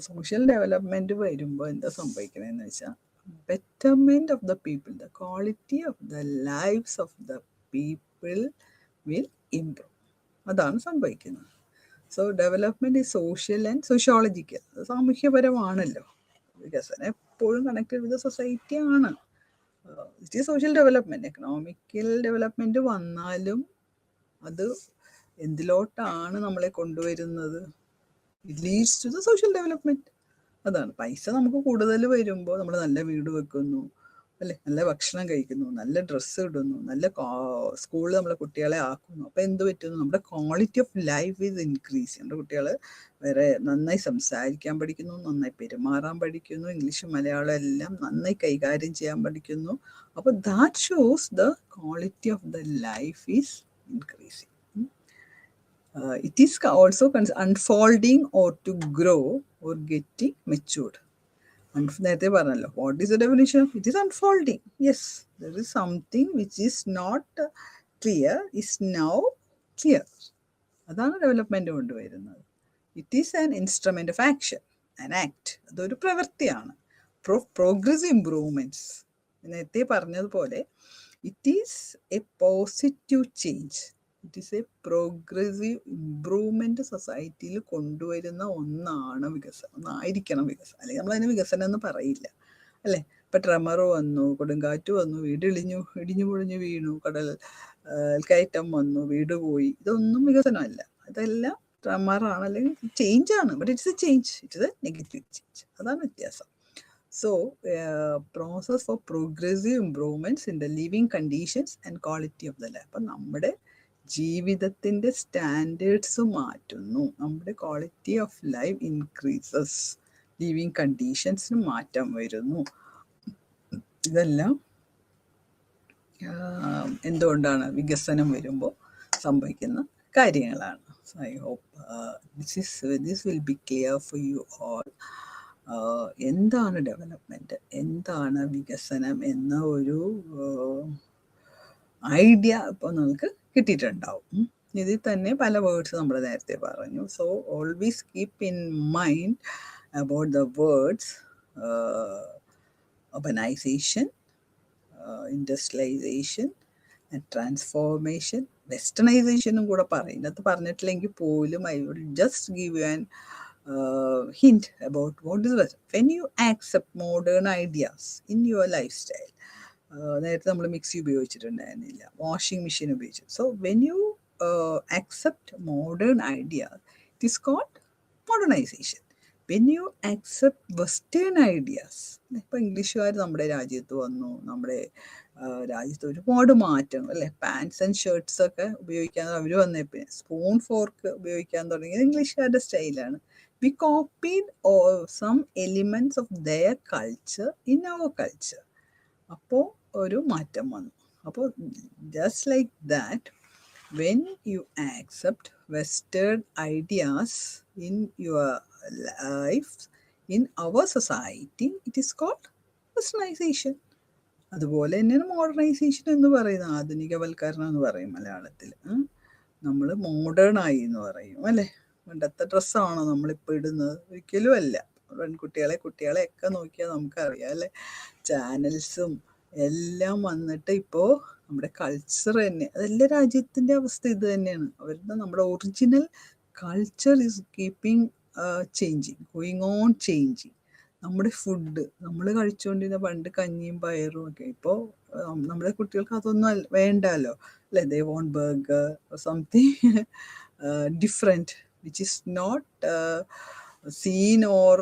സോഷ്യൽ ഡെവലപ്മെൻറ്റ് വരുമ്പോൾ എന്താ സംഭവിക്കണമെന്ന് വെച്ചാൽ betterment of the people, the quality of the lives of the people will improve. അതാണ് സംഭവിക്കുന്നത്. So development is social and sociological. സാമൂഹ്യപരമാണല്ലോ. വികസനം എപ്പോഴും കണക്റ്റഡ് വിത്ത് സൊസൈറ്റി ആണ്. It is social development. Economical development വന്നാലും അത് എന്തിലോട്ടാണ് നമ്മളെ കൊണ്ടുവരുന്നത്? It leads to the social development. അതാണ്. പൈസ നമുക്ക് കൂടുതൽ വരുമ്പോൾ നമ്മൾ നല്ല വീട് വെക്കുന്നു, അല്ലേ, നല്ല ഭക്ഷണം കഴിക്കുന്നു, നല്ല ഡ്രസ്സ് ഇടുന്നു, നല്ല സ്കൂളിൽ നമ്മളെ കുട്ടികളെ ആക്കുന്നു. അപ്പോൾ എന്ത് പറ്റുന്നു? നമ്മുടെ quality of life is increase. നമ്മുടെ കുട്ടികൾ വേറെ നന്നായി സംസാരിക്കാൻ പഠിക്കുന്നു, നന്നായി പെരുമാറാൻ പഠിക്കുന്നു, ഇംഗ്ലീഷ് മലയാളം എല്ലാം നന്നായി കൈകാര്യം ചെയ്യാൻ പഠിക്കുന്നു. അപ്പോൾ that shows the quality of the life is increasing. It is also unfolding or to grow or getting matured. നേരത്തെ പറഞ്ഞല്ലോ, what is the definition? It is unfolding. Yes, there is something which is not clear is now clear. അതാണ് development കൊണ്ടുവരുന്നത്. It is an instrument of action, an act. അതൊരു പ്രവൃത്തിയാണ്. Progressive improvements, നേരത്തെ പറഞ്ഞതുപോലെ it is a positive change. It is a progressive improvement സൊസൈറ്റിയിൽ കൊണ്ടുവരുന്ന ഒന്നാണ് വികസനം, ഒന്നായിരിക്കണം വികസനം. അല്ലെങ്കിൽ നമ്മളതിന് വികസനം എന്ന് പറയില്ല, അല്ലേ? ഇപ്പം ട്രെമർ വന്നു, കൊടുങ്കാറ്റ് വന്നു, വീട് ഇടിഞ്ഞു പൊളിഞ്ഞു വീണു, കടൽ കയറ്റം വന്നു, വീട് പോയി, ഇതൊന്നും വികസനമല്ല. ഇതെല്ലാം ട്രെമറാണ്, അല്ലെങ്കിൽ ചേഞ്ചാണ്. But it's a change, it's a negative change. അതാണ് വ്യത്യാസം. So, process for progressive improvements in the living conditions and quality of the life. അപ്പം നമ്മുടെ ജീവിതത്തിൻ്റെ സ്റ്റാൻഡേർഡ്സ് മാറ്റുന്നു, നമ്മുടെ quality of life increases, living കണ്ടീഷൻസിന് മാറ്റം വരുന്നു. ഇതെല്ലാം എന്തുകൊണ്ടാണ്? വികസനം വരുമ്പോൾ സംഭവിക്കുന്ന കാര്യങ്ങളാണ്. So I hope this will be clear for you all. എന്താണ് ഡെവലപ്മെൻറ്റ്, എന്താണ് വികസനം എന്ന ഒരു ഐഡിയ ഇപ്പോൾ നമുക്ക് കിട്ടിയിട്ടുണ്ടാവും. ഇതിൽ തന്നെ പല വേർഡ്സ് നമ്മൾ നേരത്തെ പറഞ്ഞു. So always keep in mind about the words urbanization, industrialisation, transformation, വെസ്റ്റേണൈസേഷനും കൂടെ പറയും. ഇതിനകത്ത് പറഞ്ഞിട്ടില്ലെങ്കിൽ പോലും I will just give you an hint about what is it. When you accept modern ideas in your lifestyle, നേരത്തെ നമ്മൾ മിക്സി ഉപയോഗിച്ചിട്ടുണ്ടായിരുന്നില്ല, വാഷിംഗ് മെഷീൻ ഉപയോഗിച്ചു. So when you accept modern ideas, it is called modernization. When you accept western ideas, ഇപ്പോൾ ഇംഗ്ലീഷുകാർ നമ്മുടെ രാജ്യത്ത് വന്നു, നമ്മുടെ രാജ്യത്ത് ഒരുപാട് മാറ്റങ്ങൾ, അല്ലേ? പാൻസ് ആൻഡ് ഷർട്ട്സ് ഒക്കെ ഉപയോഗിക്കാൻ അവർ വന്നപ്പോൾ സ്പൂൺ ഫോർക്ക് ഉപയോഗിക്കാൻ തുടങ്ങിയത് ഇംഗ്ലീഷുകാരുടെ സ്റ്റൈലാണ്. We copied some elements of their culture in our culture. അപ്പോൾ ഒരു മാറ്റം വന്നു. അപ്പോൾ just like that, when you accept Western ideas in your life, in our society, it is called westernization. അതുപോലെ തന്നെയാണ് മോഡേണൈസേഷൻ എന്ന് പറയുന്നത്. ആധുനികവൽക്കരണം എന്ന് പറയും മലയാളത്തിൽ. നമ്മൾ മോഡേൺ ആയി എന്ന് പറയും, അല്ലേ? പണ്ടത്തെ ഡ്രസ്സാണോ നമ്മളിപ്പോൾ ഇടുന്നത്? ഒരിക്കലും അല്ല. കുട്ടികളെ ഒക്കെ നോക്കിയാൽ നമുക്കറിയാം, അല്ലേ? ചാനൽസും എല്ലാം വന്നിട്ട് ഇപ്പോൾ നമ്മുടെ കൾച്ചർ തന്നെ, അതെല്ലാ രാജ്യത്തിൻ്റെ അവസ്ഥ ഇത് തന്നെയാണ്. അവരുടെ നമ്മുടെ original culture is keeping changing, going on changing. നമ്മുടെ ഫുഡ് നമ്മൾ കഴിച്ചുകൊണ്ടിരുന്ന പണ്ട് കഞ്ഞിയും പയറും ഒക്കെ, ഇപ്പോൾ നമ്മുടെ കുട്ടികൾക്ക് അതൊന്നും വേണ്ടല്ലോ, അല്ലേ? They want burger or something different which is not seen or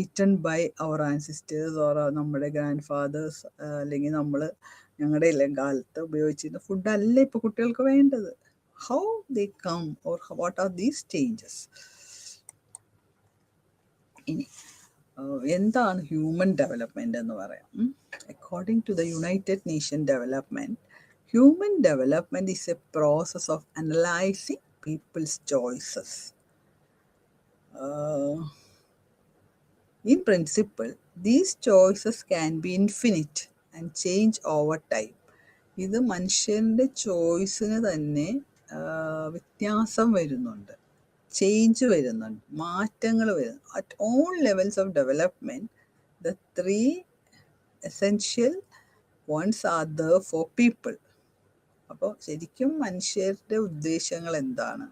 eaten by our ancestors or നമ്മുടെ ഗ്രാൻഡ് ഫാദേഴ്സ്, അല്ലെങ്കിൽ ഞങ്ങളുടെ എല്ലാം കാലത്ത് ഉപയോഗിച്ചിരുന്ന ഫുഡല്ല ഇപ്പോൾ കുട്ടികൾക്ക് വേണ്ടത്. How they come or what are these changes? ഇനി എന്താണ് ഹ്യൂമൻ ഡെവലപ്മെൻറ്റ് എന്ന് പറയാം. According to the United Nation development, human development is a process of analyzing people's choices. In principle, these choices can be infinite and change over time. ഇത് മനുഷ്യൻ്റെ ചോയ്സിന് തന്നെ വ്യത്യാസം വരുന്നുണ്ട്, change വരുന്നുണ്ട്, മാറ്റങ്ങൾ വരുന്നു. At all levels of development the three essential ones are there for people. അപ്പോൾ ശരിക്കും മനുഷ്യരുടെ ഉദ്ദേശങ്ങൾ എന്താണ്,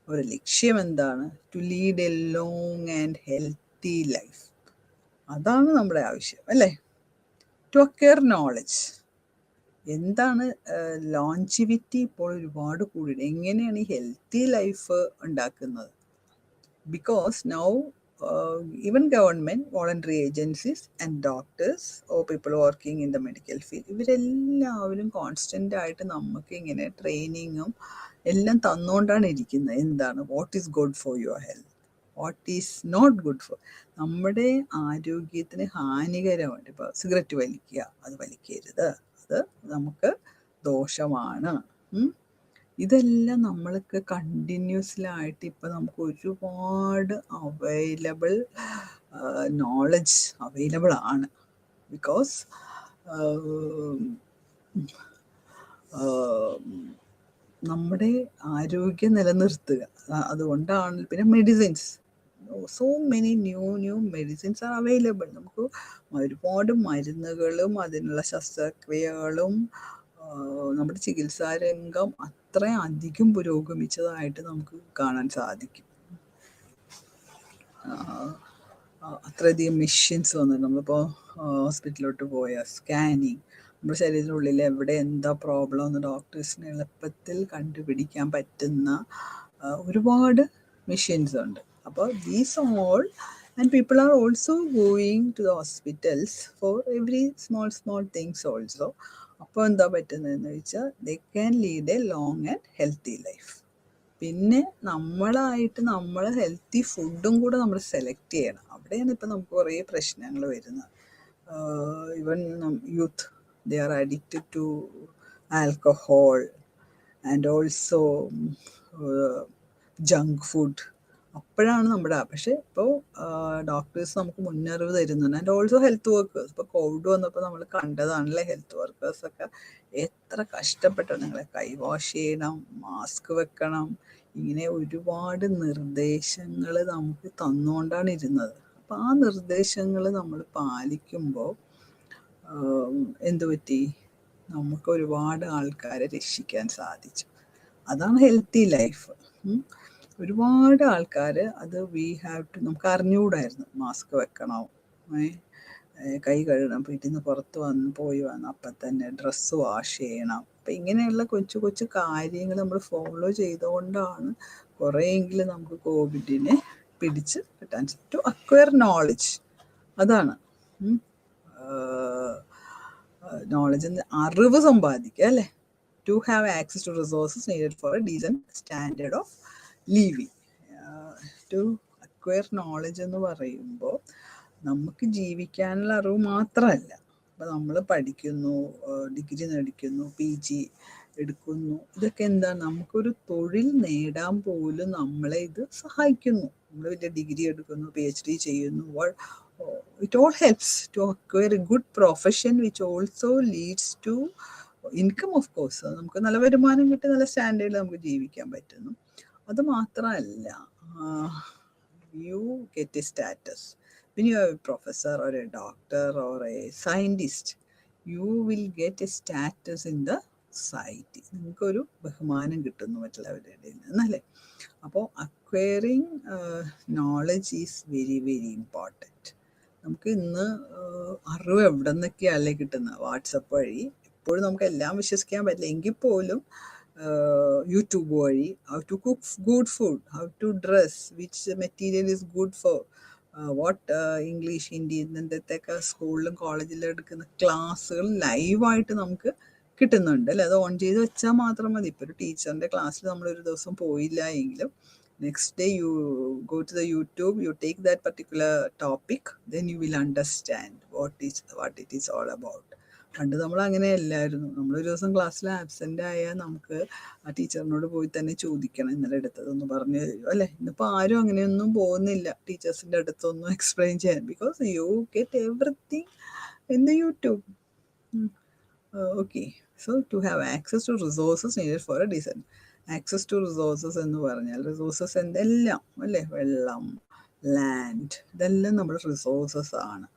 ഒരു ലക്ഷ്യം എന്താണ്? To lead a long and healthy life. അതാണ് നമ്മുടെ ആവശ്യം, അല്ലേ? To acquire knowledge. എന്താണ് ലോഞ്ചിവിറ്റി ഇപ്പോൾ ഒരുപാട് കൂടിയിട്ട് എങ്ങനെയാണ് ഈ ഹെൽത്തി ലൈഫ് ഉണ്ടാക്കുന്നത്? Because now even government, voluntary agencies and doctors or people working in the medical field, ഇവരെല്ലാവരും കോൺസ്റ്റൻ്റ് ആയിട്ട് നമുക്ക് ഇങ്ങനെ ട്രെയിനിങ്ങും എല്ലാം തന്നുകൊണ്ടാണ് ഇരിക്കുന്നത്. എന്താണ് what is good for your health, what is not good for, നമ്മുടെ ആരോഗ്യത്തിന് ഹാനികരമാണ്. ഇപ്പോൾ സിഗരറ്റ് വലിക്കുക, അത് വലിക്കരുത്, അത് നമുക്ക് ദോഷമാണ്. ഇതെല്ലാം നമ്മൾക്ക് കണ്ടിന്യൂസ്ലായിട്ട് ഇപ്പം നമുക്ക് ഒരുപാട് അവൈലബിൾ നോളജ് അവൈലബിൾ ആണ്. ബിക്കോസ് നമ്മുടെ ആരോഗ്യം നിലനിർത്തുക, അതുകൊണ്ടാണ്. പിന്നെ medicines, so many new medicines are available. നമുക്ക് ഒരുപാട് മരുന്നുകളും അതിനുള്ള ശസ്ത്രക്രിയകളും നമ്മുടെ ചികിത്സാരംഗം അത്രയും അധികം പുരോഗമിച്ചതായിട്ട് നമുക്ക് കാണാൻ സാധിക്കും. അത്രയധികം മെഷീൻസ് വന്നിട്ട് നമ്മളിപ്പോൾ ഹോസ്പിറ്റലിലോട്ട് പോയാൽ സ്കാനിങ്, നമ്മുടെ ശരീരത്തിനുള്ളിൽ എവിടെ എന്താ പ്രോബ്ലം എന്ന് ഡോക്ടേഴ്സിന് എളുപ്പത്തിൽ കണ്ടുപിടിക്കാൻ പറ്റുന്ന ഒരുപാട് മെഷീൻസ് ഉണ്ട്. അപ്പോൾ these all and people are also going to the hospitals for every small things also. അപ്പോൾ എന്താ പറ്റുന്നതെന്ന് വെച്ചാൽ they can lead a long and healthy life. പിന്നെ നമ്മളായിട്ട് നമ്മൾ ഹെൽത്തി ഫുഡും കൂടെ നമ്മൾ സെലക്ട് ചെയ്യണം. അവിടെയാണ് ഇപ്പം നമുക്ക് കുറേ പ്രശ്നങ്ങൾ വരുന്നത്. Even youth, they are addicted to alcohol and also junk food. അപ്പോഴാണ് നമ്മുടെ, പക്ഷേ ഇപ്പോൾ ഡോക്ടേഴ്സ് നമുക്ക് മുന്നറിവ് തരുന്നുണ്ട്. And also health workers. ഇപ്പോൾ കോവിഡ് വന്നപ്പോൾ നമ്മൾ കണ്ടതാണല്ലേ, ഹെൽത്ത് വർക്കേഴ്സൊക്കെ എത്ര കഷ്ടപ്പെട്ടാണ്. നിങ്ങളെ കൈ വാഷ് ചെയ്യണം, മാസ്ക് വെക്കണം, ഇങ്ങനെ ഒരുപാട് നിർദ്ദേശങ്ങൾ നമുക്ക് തന്നുകൊണ്ടാണ് ഇരുന്നത്. അപ്പോൾ ആ നിർദ്ദേശങ്ങൾ നമ്മൾ പാലിക്കുമ്പോൾ എന്തു പറ്റി, നമുക്ക് ഒരുപാട് ആൾക്കാരെ രക്ഷിക്കാൻ സാധിച്ചു. അതാണ് ഹെൽത്തി ലൈഫ്. ഒരുപാട് ആൾക്കാർ അത് നമുക്ക് അറിഞ്ഞുകൂടായിരുന്നു. മാസ്ക് വെക്കണം, കൈ കഴുകണം, വീട്ടിൽ നിന്ന് പുറത്ത് പോയി വന്ന് അപ്പം തന്നെ ഡ്രസ്സ് വാഷ് ചെയ്യണം. അപ്പം ഇങ്ങനെയുള്ള കൊച്ചു കൊച്ചു കാര്യങ്ങൾ നമ്മൾ ഫോളോ ചെയ്തുകൊണ്ടാണ് കുറേയെങ്കിലും നമുക്ക് കോവിഡിനെ പിടിച്ച് കിട്ടാൻ. ടു അക്വയർ നോളജ്, അതാണ് നോളജ്, അറിവ് സമ്പാദിക്കുക, അല്ലേ? To have access to resources needed for a decent standard of living. To acquire knowledge എന്ന് പറയുമ്പോൾ നമുക്ക് ജീവിക്കാനുള്ള അറിവ് മാത്രമല്ല. അപ്പോൾ നമ്മൾ പഠിക്കുന്നു, ഡിഗ്രി നേടിക്കുന്നു, PG എടുക്കുന്നു, ഇതൊക്കെ എന്താണ്, നമുക്കൊരു തൊഴിൽ നേടാൻ പോലും നമ്മളെ ഇത് സഹായിക്കുന്നു. നമ്മൾ വലിയ ഡിഗ്രി എടുക്കുന്നു, PhD ചെയ്യുന്നു, it all helps to acquire a good profession which also leads to income, of course. നമുക്ക് നല്ല വരുമാനം കിട്ടി നല്ല സ്റ്റാൻഡേർഡിൽ നമുക്ക് ജീവിക്കാൻ പറ്റുന്നു. അത് മാത്രമല്ല, you get a status. When you are a professor or a doctor or a scientist, you will get a status in the society. നിങ്ങൾക്കൊരു ബഹുമാനം കിട്ടുന്നു മറ്റുള്ളവരുടെ ഇടയിൽ നിന്നല്ലേ. അപ്പോൾ acquiring knowledge is very very important. നമുക്ക് ഇന്ന് അറിവ് എവിടെ നിന്നൊക്കെയല്ലേ കിട്ടുന്നത്? വാട്സപ്പ് വഴി. എപ്പോഴും നമുക്ക് എല്ലാം വിശ്വസിക്കാൻ പറ്റില്ല, എങ്കിൽ പോലും യൂട്യൂബ് വഴി how to cook good food, how to dress, which material is good for what, English, Hindi, ഇന്നത്തെയൊക്കെ സ്കൂളിലും കോളേജിലും എടുക്കുന്ന ക്ലാസ്സുകൾ ലൈവായിട്ട് നമുക്ക് കിട്ടുന്നുണ്ട്, അല്ലേ? അത് ഓൺ ചെയ്ത് വെച്ചാൽ മാത്രം മതി. ഇപ്പോൾ ഒരു ടീച്ചറിൻ്റെ ക്ലാസ്സിൽ നമ്മളൊരു ദിവസം പോയില്ല എങ്കിലും next day you go to the YouTube, you take that particular topic, then you will understand what it is all about. പണ്ട് നമ്മൾ അങ്ങനെയല്ലായിരുന്നു. നമ്മളൊരു ദിവസം ക്ലാസ്സിൽ ആബ്സെൻ്റ് ആയാൽ നമുക്ക് ആ ടീച്ചറിനോട് പോയി തന്നെ ചോദിക്കണം, ഇന്നലെ എടുത്തതൊന്ന് പറഞ്ഞു തരും, അല്ലേ? ഇന്നിപ്പോൾ ആരും അങ്ങനെയൊന്നും പോകുന്നില്ല ടീച്ചേഴ്സിൻ്റെ അടുത്തൊന്നും എക്സ്പ്ലെയിൻ ചെയ്യാൻ. Because you get everything in the YouTube. Okay, so to have access to resources needed for a decent. Access to resources എന്ന് പറഞ്ഞാൽ റിസോഴ്സസ് എന്തെല്ലാം, അല്ലേ? വെള്ളം, ലാൻഡ്, ഇതെല്ലാം നമ്മുടെ റിസോഴ്സസ് ആണ്.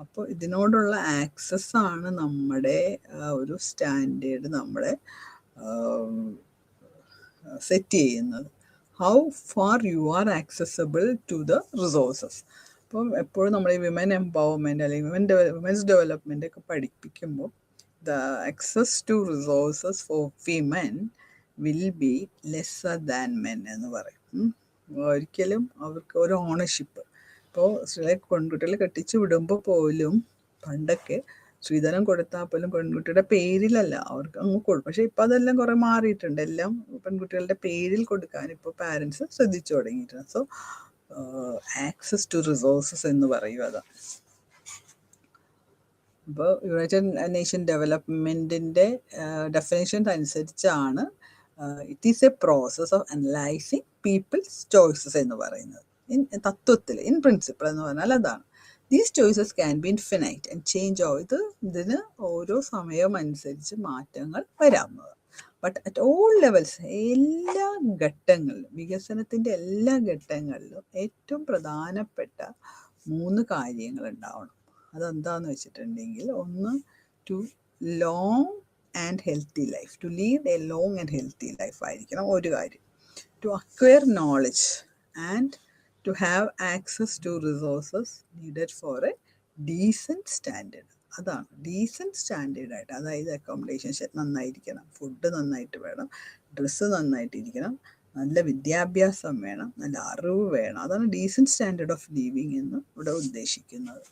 അപ്പോൾ ഇതിനോടുള്ള ആക്സസ്സാണ് നമ്മുടെ ഒരു സ്റ്റാൻഡേർഡ് നമ്മളെ സെറ്റ് ചെയ്യുന്നത്. How far you are accessible to the resources. അപ്പം എപ്പോഴും നമ്മൾ ഈ വിമൻ എംപവർമെൻറ്റ് അല്ലെങ്കിൽ വിമൻസ് ഡെവലപ്മെൻ്റ് ഒക്കെ പഠിപ്പിക്കുമ്പോൾ the access to resources for women will be lesser than men എന്ന് പറയും. ഒരിക്കലും അവർക്ക് ഒരു ഓണർഷിപ്പ്, ഇപ്പോൾ പെൺകുട്ടികളെ കെട്ടിച്ച് വിടുമ്പോൾ പോലും പണ്ടൊക്കെ സ്ത്രീധനം കൊടുത്താൽ പോലും പെൺകുട്ടിയുടെ പേരിലല്ല അവർക്ക് അങ്ങ് കൊടുക്കും. പക്ഷേ ഇപ്പം അതെല്ലാം കുറേ മാറിയിട്ടുണ്ട്. എല്ലാം പെൺകുട്ടികളുടെ പേരിൽ കൊടുക്കാൻ ഇപ്പോൾ പാരൻസ് ശ്രദ്ധിച്ചു തുടങ്ങിയിട്ടുണ്ട്. സോ ആക്സസ് ടു റിസോഴ്സസ് എന്ന് പറയും അതാണ്. ഇപ്പോൾ യുണൈറ്റഡ് നേഷൻ ഡെവലപ്മെൻറ്റിൻ്റെ ഡെഫിനേഷൻ അനുസരിച്ചാണ് it is a process of analysing people's choices എന്ന് പറയുന്നത്. തത്വത്തിൽ ഇൻ പ്രിൻസിപ്പിൾ എന്ന് പറഞ്ഞാൽ അതാണ്. These choices can be infinite and change ഇതിന് ഓരോ സമയം അനുസരിച്ച് മാറ്റങ്ങൾ വരാവുന്നതാണ്. ബട്ട് അറ്റ് ഓൾ ലെവൽസ്, എല്ലാ ഘട്ടങ്ങളിലും, വികസനത്തിൻ്റെ എല്ലാ ഘട്ടങ്ങളിലും ഏറ്റവും പ്രധാനപ്പെട്ട 3 കാര്യങ്ങൾ ഉണ്ടാവണം. അതെന്താണെന്ന് വെച്ചിട്ടുണ്ടെങ്കിൽ, ഒന്ന് to long and healthy life, to lead a long and healthy life ആയിരിക്കണം ഒരു കാര്യം. To acquire knowledge and to have access to resources needed for a decent standard. അതാണ് ഡീസൻറ്റ് സ്റ്റാൻഡേർഡായിട്ട്. അതായത് അക്കോമഡേഷൻ നന്നായിരിക്കണം, ഫുഡ് നന്നായിട്ട് വേണം, ഡ്രസ്സ് നന്നായിട്ടിരിക്കണം, നല്ല വിദ്യാഭ്യാസം വേണം, നല്ല അറിവ് വേണം. അതാണ് ഡീസൻറ്റ് സ്റ്റാൻഡേർഡ് ഓഫ് ലിവിങ് എന്ന് ഇവിടെ ഉദ്ദേശിക്കുന്നത്.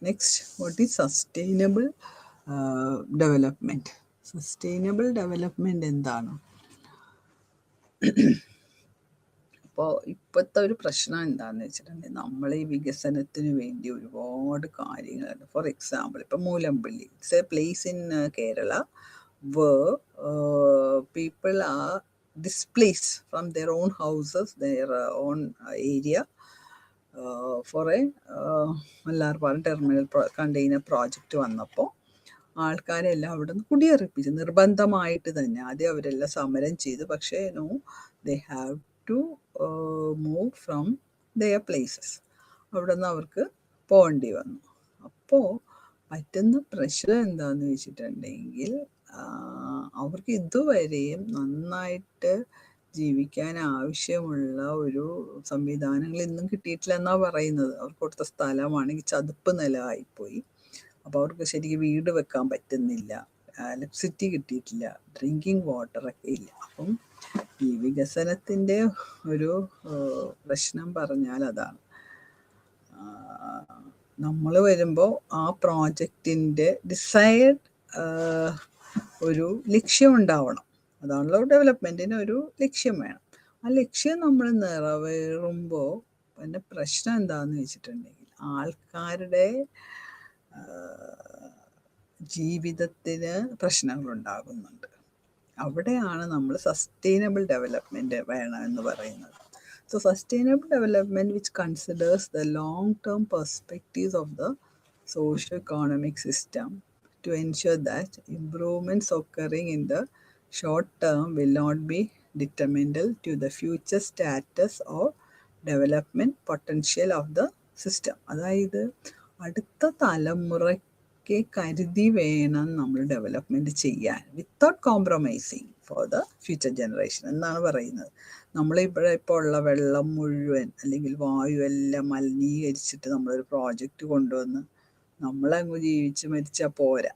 Next, what is sustainable development? Sustainable development എന്താണ്? അപ്പോൾ ഇപ്പോഴത്തെ ഒരു പ്രശ്നം എന്താണെന്ന് വെച്ചിട്ടുണ്ടെങ്കിൽ, നമ്മൾ ഈ വികസനത്തിന് വേണ്ടി ഒരുപാട് കാര്യങ്ങളുണ്ട്. ഫോർ എക്സാമ്പിൾ, ഇപ്പം Moolampilly, it's A place in Kerala where people are displaced from their own houses, their own area for a Mallarparam terminal container project വന്നപ്പോൾ ആൾക്കാരെല്ലാം അവിടെ നിന്ന് കുടിയേറിപ്പിച്ചു നിർബന്ധമായിട്ട് തന്നെ. ആദ്യം അവരെല്ലാം സമരം ചെയ്തു, പക്ഷേ they have to move from their places. അവിടെ നിന്ന് അവർക്ക് പോകേണ്ടി വന്നു. അപ്പോൾ പറ്റുന്ന പ്രശ്നം എന്താണെന്ന് വെച്ചിട്ടുണ്ടെങ്കിൽ, അവർക്ക് ഇതുവരെയും നന്നായിട്ട് ജീവിക്കാൻ ആവശ്യമുള്ള ഒരു സംവിധാനങ്ങൾ ഇന്നും കിട്ടിയിട്ടില്ല എന്നാണ് പറയുന്നത്. അവർക്ക് കൊടുത്ത സ്ഥലമാണെങ്കിൽ ചതുപ്പ് നിലമായിപ്പോയി. അപ്പോൾ അവർക്ക് ശരിക്കും വീട് വെക്കാൻ പറ്റുന്നില്ല, ഇലക്ട്രിസിറ്റി കിട്ടിയിട്ടില്ല, ഡ്രിങ്കിങ് വാട്ടറൊക്കെ ഇല്ല. അപ്പം ഈ വികസനത്തിൻ്റെ ഒരു പ്രശ്നം പറഞ്ഞാൽ അതാണ്. നമ്മൾ വരുമ്പോൾ ആ പ്രോജക്റ്റിൻ്റെ ഡിസൈഡ് ഒരു ലക്ഷ്യം ഉണ്ടാവണം. അതാണല്ലോ ഡെവലപ്മെൻറ്റിന് ഒരു ലക്ഷ്യം വേണം. ആ ലക്ഷ്യം നമ്മൾ നിറവേറുമ്പോൾ പിന്നെ പ്രശ്നം എന്താണെന്ന് വെച്ചിട്ടുണ്ടെങ്കിൽ, ആൾക്കാരുടെ ജീവിതത്തിന് പ്രശ്നങ്ങളുണ്ടാകുന്നുണ്ട്. അവിടെയാണ് നമ്മൾ സസ്റ്റൈനബിൾ ഡെവലപ്മെൻറ്റ് വേണം എന്ന് പറയുന്നത്. So sustainable development, which considers the long-term perspectives of the socio-economic system to ensure that improvements occurring in the short term will not be detrimental to the future status or development potential of the system. അതായത് അടുത്ത തലമുറയ്ക്ക് കരുതി വേണം നമ്മൾ development ചെയ്യാൻ, without compromising for the future generation എന്നാണ് പറയുന്നത്. നമ്മളിവിടെ ഇപ്പോൾ ഉള്ള വെള്ളം മുഴുവൻ അല്ലെങ്കിൽ വായു എല്ലാം മലിനീകരിച്ചിട്ട് നമ്മളൊരു പ്രോജക്റ്റ് കൊണ്ടുവന്ന് നമ്മളങ്ങ് ജീവിച്ച് മരിച്ചാൽ പോരാ.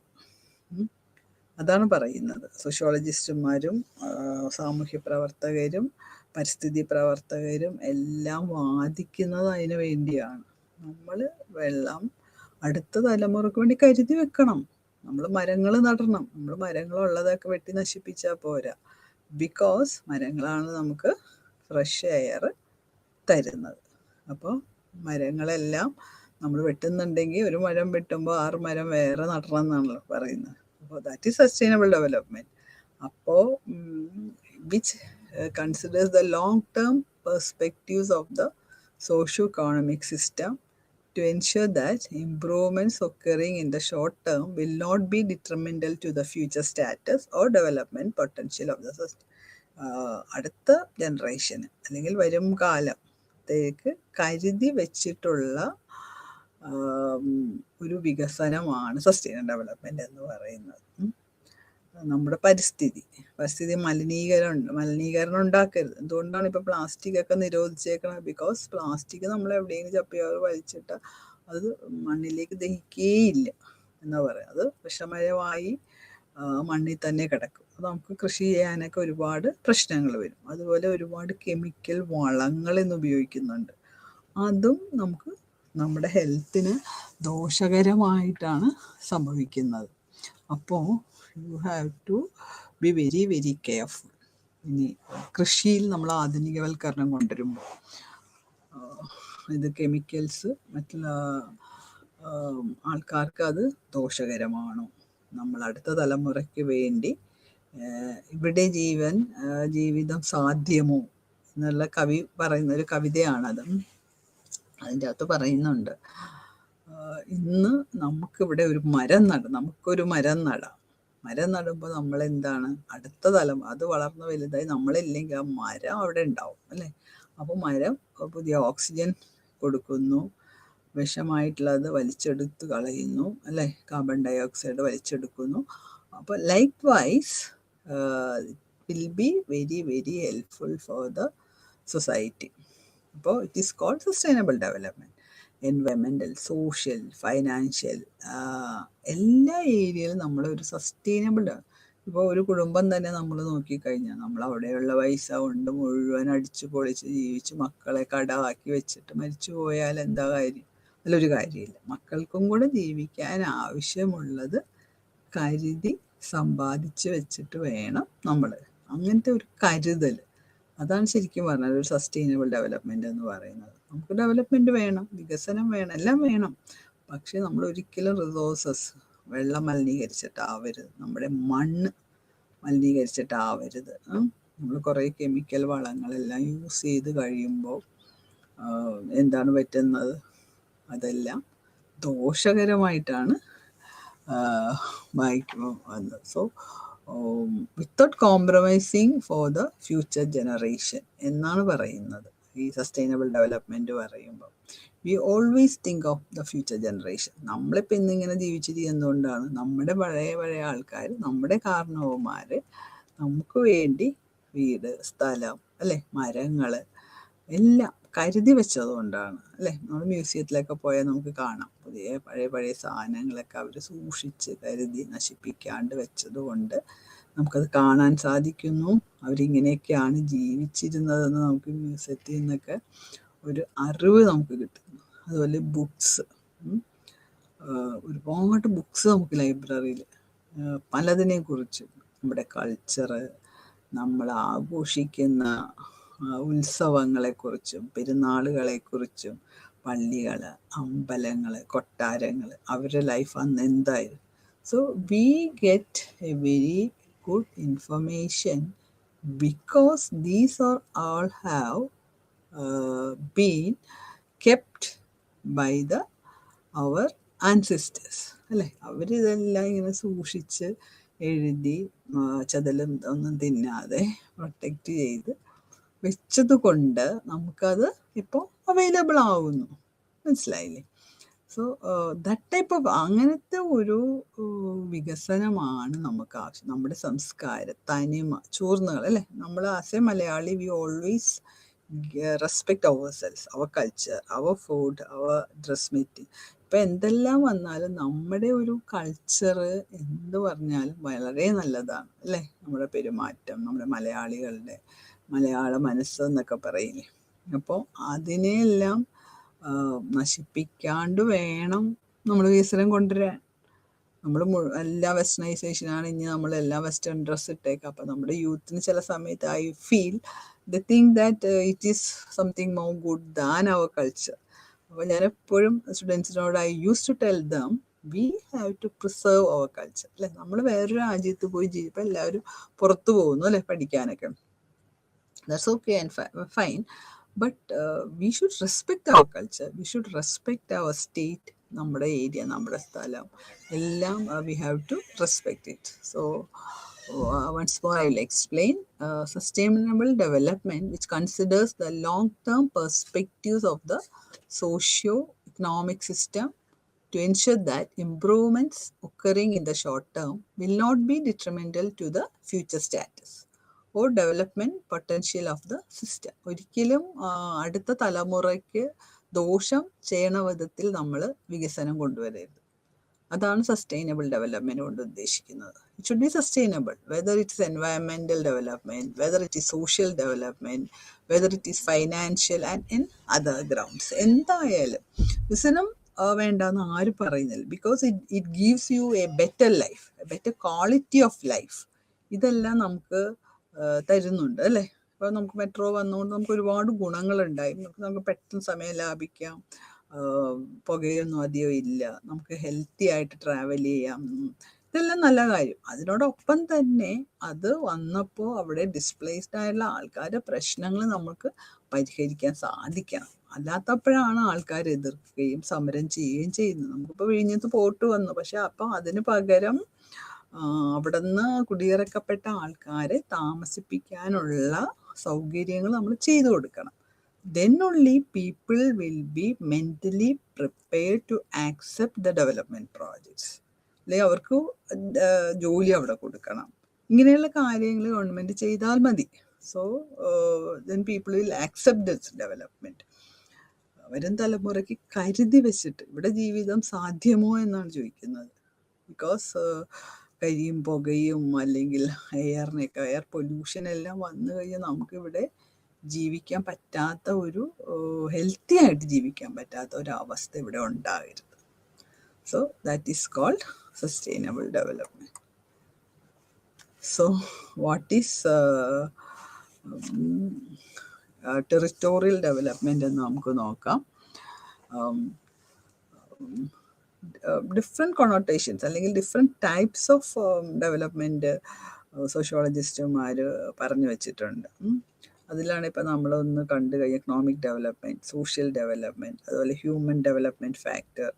അതാണ് പറയുന്നത്. സോഷ്യോളജിസ്റ്റുമാരും സാമൂഹ്യ പ്രവർത്തകരും പരിസ്ഥിതി പ്രവർത്തകരും എല്ലാം വാദിക്കുന്നത് അതിനു വേണ്ടിയാണ്. നമ്മൾ വെള്ളം അടുത്ത തലമുറക്ക് വേണ്ടി കരുതി വെക്കണം. നമ്മൾ മരങ്ങൾ നടണം. നമ്മൾ മരങ്ങളുള്ളതൊക്കെ വെട്ടി നശിപ്പിച്ചാൽ പോരാ. ബിക്കോസ് മരങ്ങളാണ് നമുക്ക് ഫ്രഷ് എയർ തരുന്നത്. അപ്പോൾ മരങ്ങളെല്ലാം നമ്മൾ വെട്ടുന്നുണ്ടെങ്കിൽ ഒരു മരം വെട്ടുമ്പോൾ 6 മരം വേറെ നടണം എന്നാണല്ലോ പറയുന്നത്. അപ്പോൾ ദാറ്റ് ഈസ് സസ്റ്റൈനബിൾ ഡെവലപ്മെൻറ്റ്. അപ്പോൾ which considers the long term perspectives of the socio economic system to ensure that improvements occurring in the short term will not be detrimental to the future status or development potential of the system. അടുത്ത ജനറേഷന് അല്ലെങ്കിൽ വരും കാലത്തേക്ക് കരുതി വെച്ചിട്ടുള്ള ഒരു വികസനമാണ് sustainable development എന്ന് പറയുന്നത്. നമ്മുടെ പരിസ്ഥിതി മലിനീകരണം ഉണ്ടാക്കരുത്. എന്തുകൊണ്ടാണ് ഇപ്പോൾ പ്ലാസ്റ്റിക് ഒക്കെ നിരോധിച്ചേക്കുന്നത്? ബിക്കോസ് പ്ലാസ്റ്റിക് നമ്മൾ എവിടെയെങ്കിലും ചപ്പിയാൽ വലിച്ചിട്ട് അത് മണ്ണിലേക്ക് ദഹിക്കുകയില്ല എന്നാ പറയുക. അത് വിഷമയമായി മണ്ണിൽ തന്നെ കിടക്കും. അത് നമുക്ക് കൃഷി ചെയ്യാനൊക്കെ ഒരുപാട് പ്രശ്നങ്ങൾ വരും. അതുപോലെ ഒരുപാട് കെമിക്കൽ വളങ്ങൾ ഇന്ന് ഉപയോഗിക്കുന്നുണ്ട്. അതും നമുക്ക് നമ്മുടെ ഹെൽത്തിന് ദോഷകരമായിട്ടാണ് സംഭവിക്കുന്നത്. അപ്പോൾ you have to be very very careful. ഇനി കൃഷിയിൽ നമ്മൾ ആധുനികവൽക്കരണം കൊണ്ടുവരുമ്പോൾ ഇത് കെമിക്കൽസ് മറ്റുള്ള ആൾക്കാർക്ക് അത് ദോഷകരമാണോ? നമ്മൾ അടുത്ത തലമുറയ്ക്ക് വേണ്ടി ഇവിടെ ജീവിതം സാധ്യമോ എന്നുള്ള കവി പറയുന്ന ഒരു കവിതയാണത്. അതിൻ്റെ അകത്ത് പറയുന്നുണ്ട്, ഇന്ന് നമുക്കിവിടെ നമുക്കൊരു മരം നടാം. മരം നടുമ്പോൾ നമ്മളെന്താണ്, അടുത്ത തലമുറ അത് വളർന്ന് വലുതായി നമ്മളില്ലെങ്കിൽ ആ മരം അവിടെ ഉണ്ടാവും അല്ലേ. അപ്പോൾ മരം പുതിയ ഓക്സിജൻ കൊടുക്കുന്നു, വിഷമായിട്ടുള്ളത് വലിച്ചെടുത്ത് കളയുന്നു അല്ലേ, കാർബൺ ഡൈ ഓക്സൈഡ് വലിച്ചെടുക്കുന്നു. അപ്പോൾ likewise will be very very helpful for the society. അപ്പോൾ it is called sustainable development. എൻവയൺമെൻ്റൽ, സോഷ്യൽ, ഫൈനാൻഷ്യൽ എല്ലാ ഏരിയയിലും നമ്മളൊരു സസ്റ്റൈനബിൾ. ഇപ്പോൾ ഒരു കുടുംബം തന്നെ നമ്മൾ നോക്കിക്കഴിഞ്ഞാൽ നമ്മൾ അവിടെയുള്ള പൈസ കൊണ്ട് മുഴുവൻ അടിച്ചു പൊളിച്ച് ജീവിച്ച് മക്കളെ കടമാക്കി വെച്ചിട്ട് മരിച്ചു പോയാൽ എന്താ കാര്യം? അതിലൊരു കാര്യമില്ല. മക്കൾക്കും കൂടെ ജീവിക്കാൻ ആവശ്യമുള്ളത് കരുതി സമ്പാദിച്ച് വെച്ചിട്ട് വേണം നമ്മൾ. അങ്ങനത്തെ ഒരു കരുതൽ, അതാണ് ശരിക്കും പറഞ്ഞാൽ ഒരു സസ്റ്റൈനബിൾ ഡെവലപ്മെൻറ്റ് എന്ന് പറയുന്നത്. നമുക്ക് ഡെവലപ്മെൻറ്റ് വേണം, വികസനം വേണം, എല്ലാം വേണം. പക്ഷേ നമ്മൾ ഒരിക്കലും റിസോഴ്സസ്, വെള്ളം മലിനീകരിച്ചിട്ടാവരുത്, നമ്മുടെ മണ്ണ് മലിനീകരിച്ചിട്ടാവരുത്. നമ്മൾ കുറേ കെമിക്കൽ വളങ്ങളെല്ലാം യൂസ് ചെയ്ത് കഴിയുമ്പോൾ എന്താണ് പറ്റുന്നത്? അതെല്ലാം ദോഷകരമായിട്ടാണ് വന്നത്. So without compromising for the future generation എന്നാണ് പറയുന്നത് ഈ സസ്റ്റൈനബിൾ ഡെവലപ്മെൻറ്റ് പറയുമ്പോൾ. We always think of the future generation. നമ്മളിപ്പോൾ ഇന്നിങ്ങനെ ജീവിച്ചിരിക്കുന്നതുകൊണ്ടാണ് നമ്മുടെ പഴയ ആൾക്കാർ, നമ്മുടെ കാരണവന്മാർ നമുക്ക് വേണ്ടി വീട്, സ്ഥലം അല്ലേ, മരങ്ങൾ എല്ലാം കരുതി വെച്ചതുകൊണ്ടാണ് അല്ലേ. നമ്മൾ മ്യൂസിയത്തിലൊക്കെ പോയാൽ നമുക്ക് കാണാം പഴയ സാധനങ്ങളൊക്കെ അവർ സൂക്ഷിച്ച് കരുതി നശിപ്പിക്കാണ്ട് വെച്ചതുകൊണ്ട് നമുക്കത് കാണാൻ സാധിക്കുന്നു. അവരിങ്ങനെയൊക്കെയാണ് ജീവിച്ചിരുന്നതെന്ന് നമുക്ക് മ്യൂസിയത്തിൽ നിന്നൊക്കെ ഒരു അറിവ് നമുക്ക് കിട്ടുന്നു. അതുപോലെ ബുക്സ്, ഒരുപാട് ബുക്സ് നമുക്ക് ലൈബ്രറിയിൽ പലതിനെക്കുറിച്ചും, നമ്മുടെ കൾച്ചറ്, നമ്മൾ ആഘോഷിക്കുന്ന ഉത്സവങ്ങളെക്കുറിച്ചും പെരുന്നാളുകളെക്കുറിച്ചും, പള്ളികൾ, അമ്പലങ്ങൾ, കൊട്ടാരങ്ങൾ, അവരുടെ ലൈഫ് അന്ന് എന്തായിരുന്നു. So we get A very good information because these are all have been kept by our ancestors അല്ലേ. അവരിതെല്ലാം ഇങ്ങനെ സൂക്ഷിച്ച് എഴുതി ചതലും ഒന്നും തിന്നാതെ പ്രൊട്ടക്റ്റ് ചെയ്ത് വെച്ചത് കൊണ്ട് നമുക്കത് ഇപ്പോൾ അവൈലബിൾ ആവുന്നു. മനസ്സിലായില്ലേ? സോ ദാറ്റ് ടൈപ്പ് ഓഫ് അങ്ങനത്തെ ഒരു വികസനമാണ് നമുക്ക് ആവശ്യം. നമ്മുടെ സംസ്കാരം, തനിമ, ചൂർന്നുകൾ അല്ലേ. നമ്മൾ as a Malayali we always respect ourselves, our culture, our food, our dress material. ഇപ്പം എന്തെല്ലാം വന്നാലും നമ്മുടെ ഒരു കൾച്ചർ എന്ത് പറഞ്ഞാലും വളരെ നല്ലതാണ് അല്ലേ. നമ്മുടെ പെരുമാറ്റം, നമ്മുടെ മലയാളികളുടെ മലയാള മനസ്സ് എന്നൊക്കെ പറയില്ലേ. അപ്പോൾ അതിനെയെല്ലാം നശിപ്പിക്കാണ്ട് വേണം നമ്മൾ വികസനം കൊണ്ടുവരാൻ. നമ്മൾ എല്ലാ വെസ്റ്റേണൈസേഷനാണ്, ഇനി നമ്മളെല്ലാം വെസ്റ്റേൺ ഡ്രസ്സ് ഇട്ടേക്കാം. അപ്പം നമ്മുടെ യൂത്തിന് ചില സമയത്ത് I feel the think that it is something more good than our culture. അപ്പോൾ ഞാൻ എപ്പോഴും സ്റ്റുഡൻസിനോട് I use to tell them we have to preserve our culture അല്ലേ. നമ്മൾ വേറൊരു രാജ്യത്ത് പോയി ജീവിപ്പം എല്ലാവരും പുറത്തു പോകുന്നു അല്ലേ പഠിക്കാനൊക്കെ. That's okay and fine. But we should respect our culture, we should respect our state, നമ്മുടെ ഏരിയ, നമ്മുടെ സ്ഥലം എല്ലാം we have to respect it. So once more I will explain. Sustainable development which considers the long-term perspectives of the socio economic system to ensure that improvements occurring in the short term will not be detrimental to the future status or development potential of the system. ഒരിക്കലും അടുത്ത തലമുറയ്ക്ക് ദോഷം ചെയ്യണ വിധത്തിൽ നമ്മൾ വികസനം കൊണ്ടുവരരുത്. അതാണ് sustainable development കൊണ്ട് ഉദ്ദേശിക്കുന്നത്. It should be sustainable, whether it is environmental development, whether it is social development, whether it is financial and in other grounds. എന്തായാലും വികസനം വേണ്ടെന്ന് ആരും പറയുന്നില്ല. Because it gives you A better life, A better quality of life. ഇതെല്ലാം നമുക്ക് തരുന്നുണ്ട് അല്ലേ. അപ്പോൾ നമുക്ക് മെട്രോ വന്നുകൊണ്ട് നമുക്ക് ഒരുപാട് ഗുണങ്ങളുണ്ടായി. നമുക്ക് പെട്ടെന്ന് സമയം ലാഭിക്കാം, പുകയൊന്നും അധികം ഇല്ല, നമുക്ക് ഹെൽത്തി ആയിട്ട് ട്രാവൽ ചെയ്യാം, ഇതെല്ലാം നല്ല കാര്യം. അതിനോടൊപ്പം തന്നെ അത് വന്നപ്പോൾ അവിടെ ഡിസ്പ്ലേസ്ഡ് ആയുള്ള ആൾക്കാരുടെ പ്രശ്നങ്ങൾ നമുക്ക് പരിഹരിക്കാൻ സാധിക്കണം. അല്ലാത്തപ്പോഴാണ് ആൾക്കാർ എതിർക്കുകയും സമരം ചെയ്യുകയും ചെയ്യുന്നത്. നമുക്കിപ്പോൾ വിഴിഞ്ഞത്ത് പോർട്ട് വന്നു, പക്ഷെ അപ്പം അതിന് പകരം അവിടെ നിന്ന് കുടിയിറക്കപ്പെട്ട ആൾക്കാരെ താമസിപ്പിക്കാനുള്ള സൗകര്യങ്ങൾ നമ്മൾ ചെയ്തു കൊടുക്കണം. Then only people will be mentally prepared to accept the development projects. അല്ലെങ്കിൽ അവർക്ക് ജോലി അവിടെ കൊടുക്കണം. ഇങ്ങനെയുള്ള കാര്യങ്ങൾ ഗവൺമെൻറ് ചെയ്താൽ മതി. So then people will accept this development. വരും തലമുറയ്ക്ക് കരുതി വെച്ചിട്ട് ഇവിടെ ജീവിതം സാധ്യമോ എന്നാണ് ചോദിക്കുന്നത്. ബിക്കോസ് കരിയും പുകയും അല്ലെങ്കിൽ എയർ പൊല്യൂഷൻ എല്ലാം വന്നു കഴിഞ്ഞാൽ നമുക്കിവിടെ ജീവിക്കാൻ പറ്റാത്ത ഒരു ഹെൽത്തി ആയിട്ട് ജീവിക്കാൻ പറ്റാത്ത ഒരവസ്ഥ ഇവിടെ ഉണ്ടാകരുത്. So that is called sustainable development. So what is territorial development എന്ന് നമുക്ക് നോക്കാം. ഡിഫറെൻറ്റ് കൊണോട്ടേഷൻസ് അല്ലെങ്കിൽ ഡിഫറെൻറ്റ് ടൈപ്സ് ഓഫ് ഡെവലപ്മെൻറ്റ് സോഷ്യോളജിസ്റ്റുമാർ പറഞ്ഞു വെച്ചിട്ടുണ്ട്. അതിലാണ് ഇപ്പോൾ നമ്മളൊന്ന് കണ്ടു കഴിഞ്ഞാൽ എക്കണോമിക് ഡെവലപ്മെൻറ്റ്, സോഷ്യൽ ഡെവലപ്മെൻറ്റ്, അതുപോലെ ഹ്യൂമൻ ഡെവലപ്മെൻറ്റ് ഫാക്ടർ.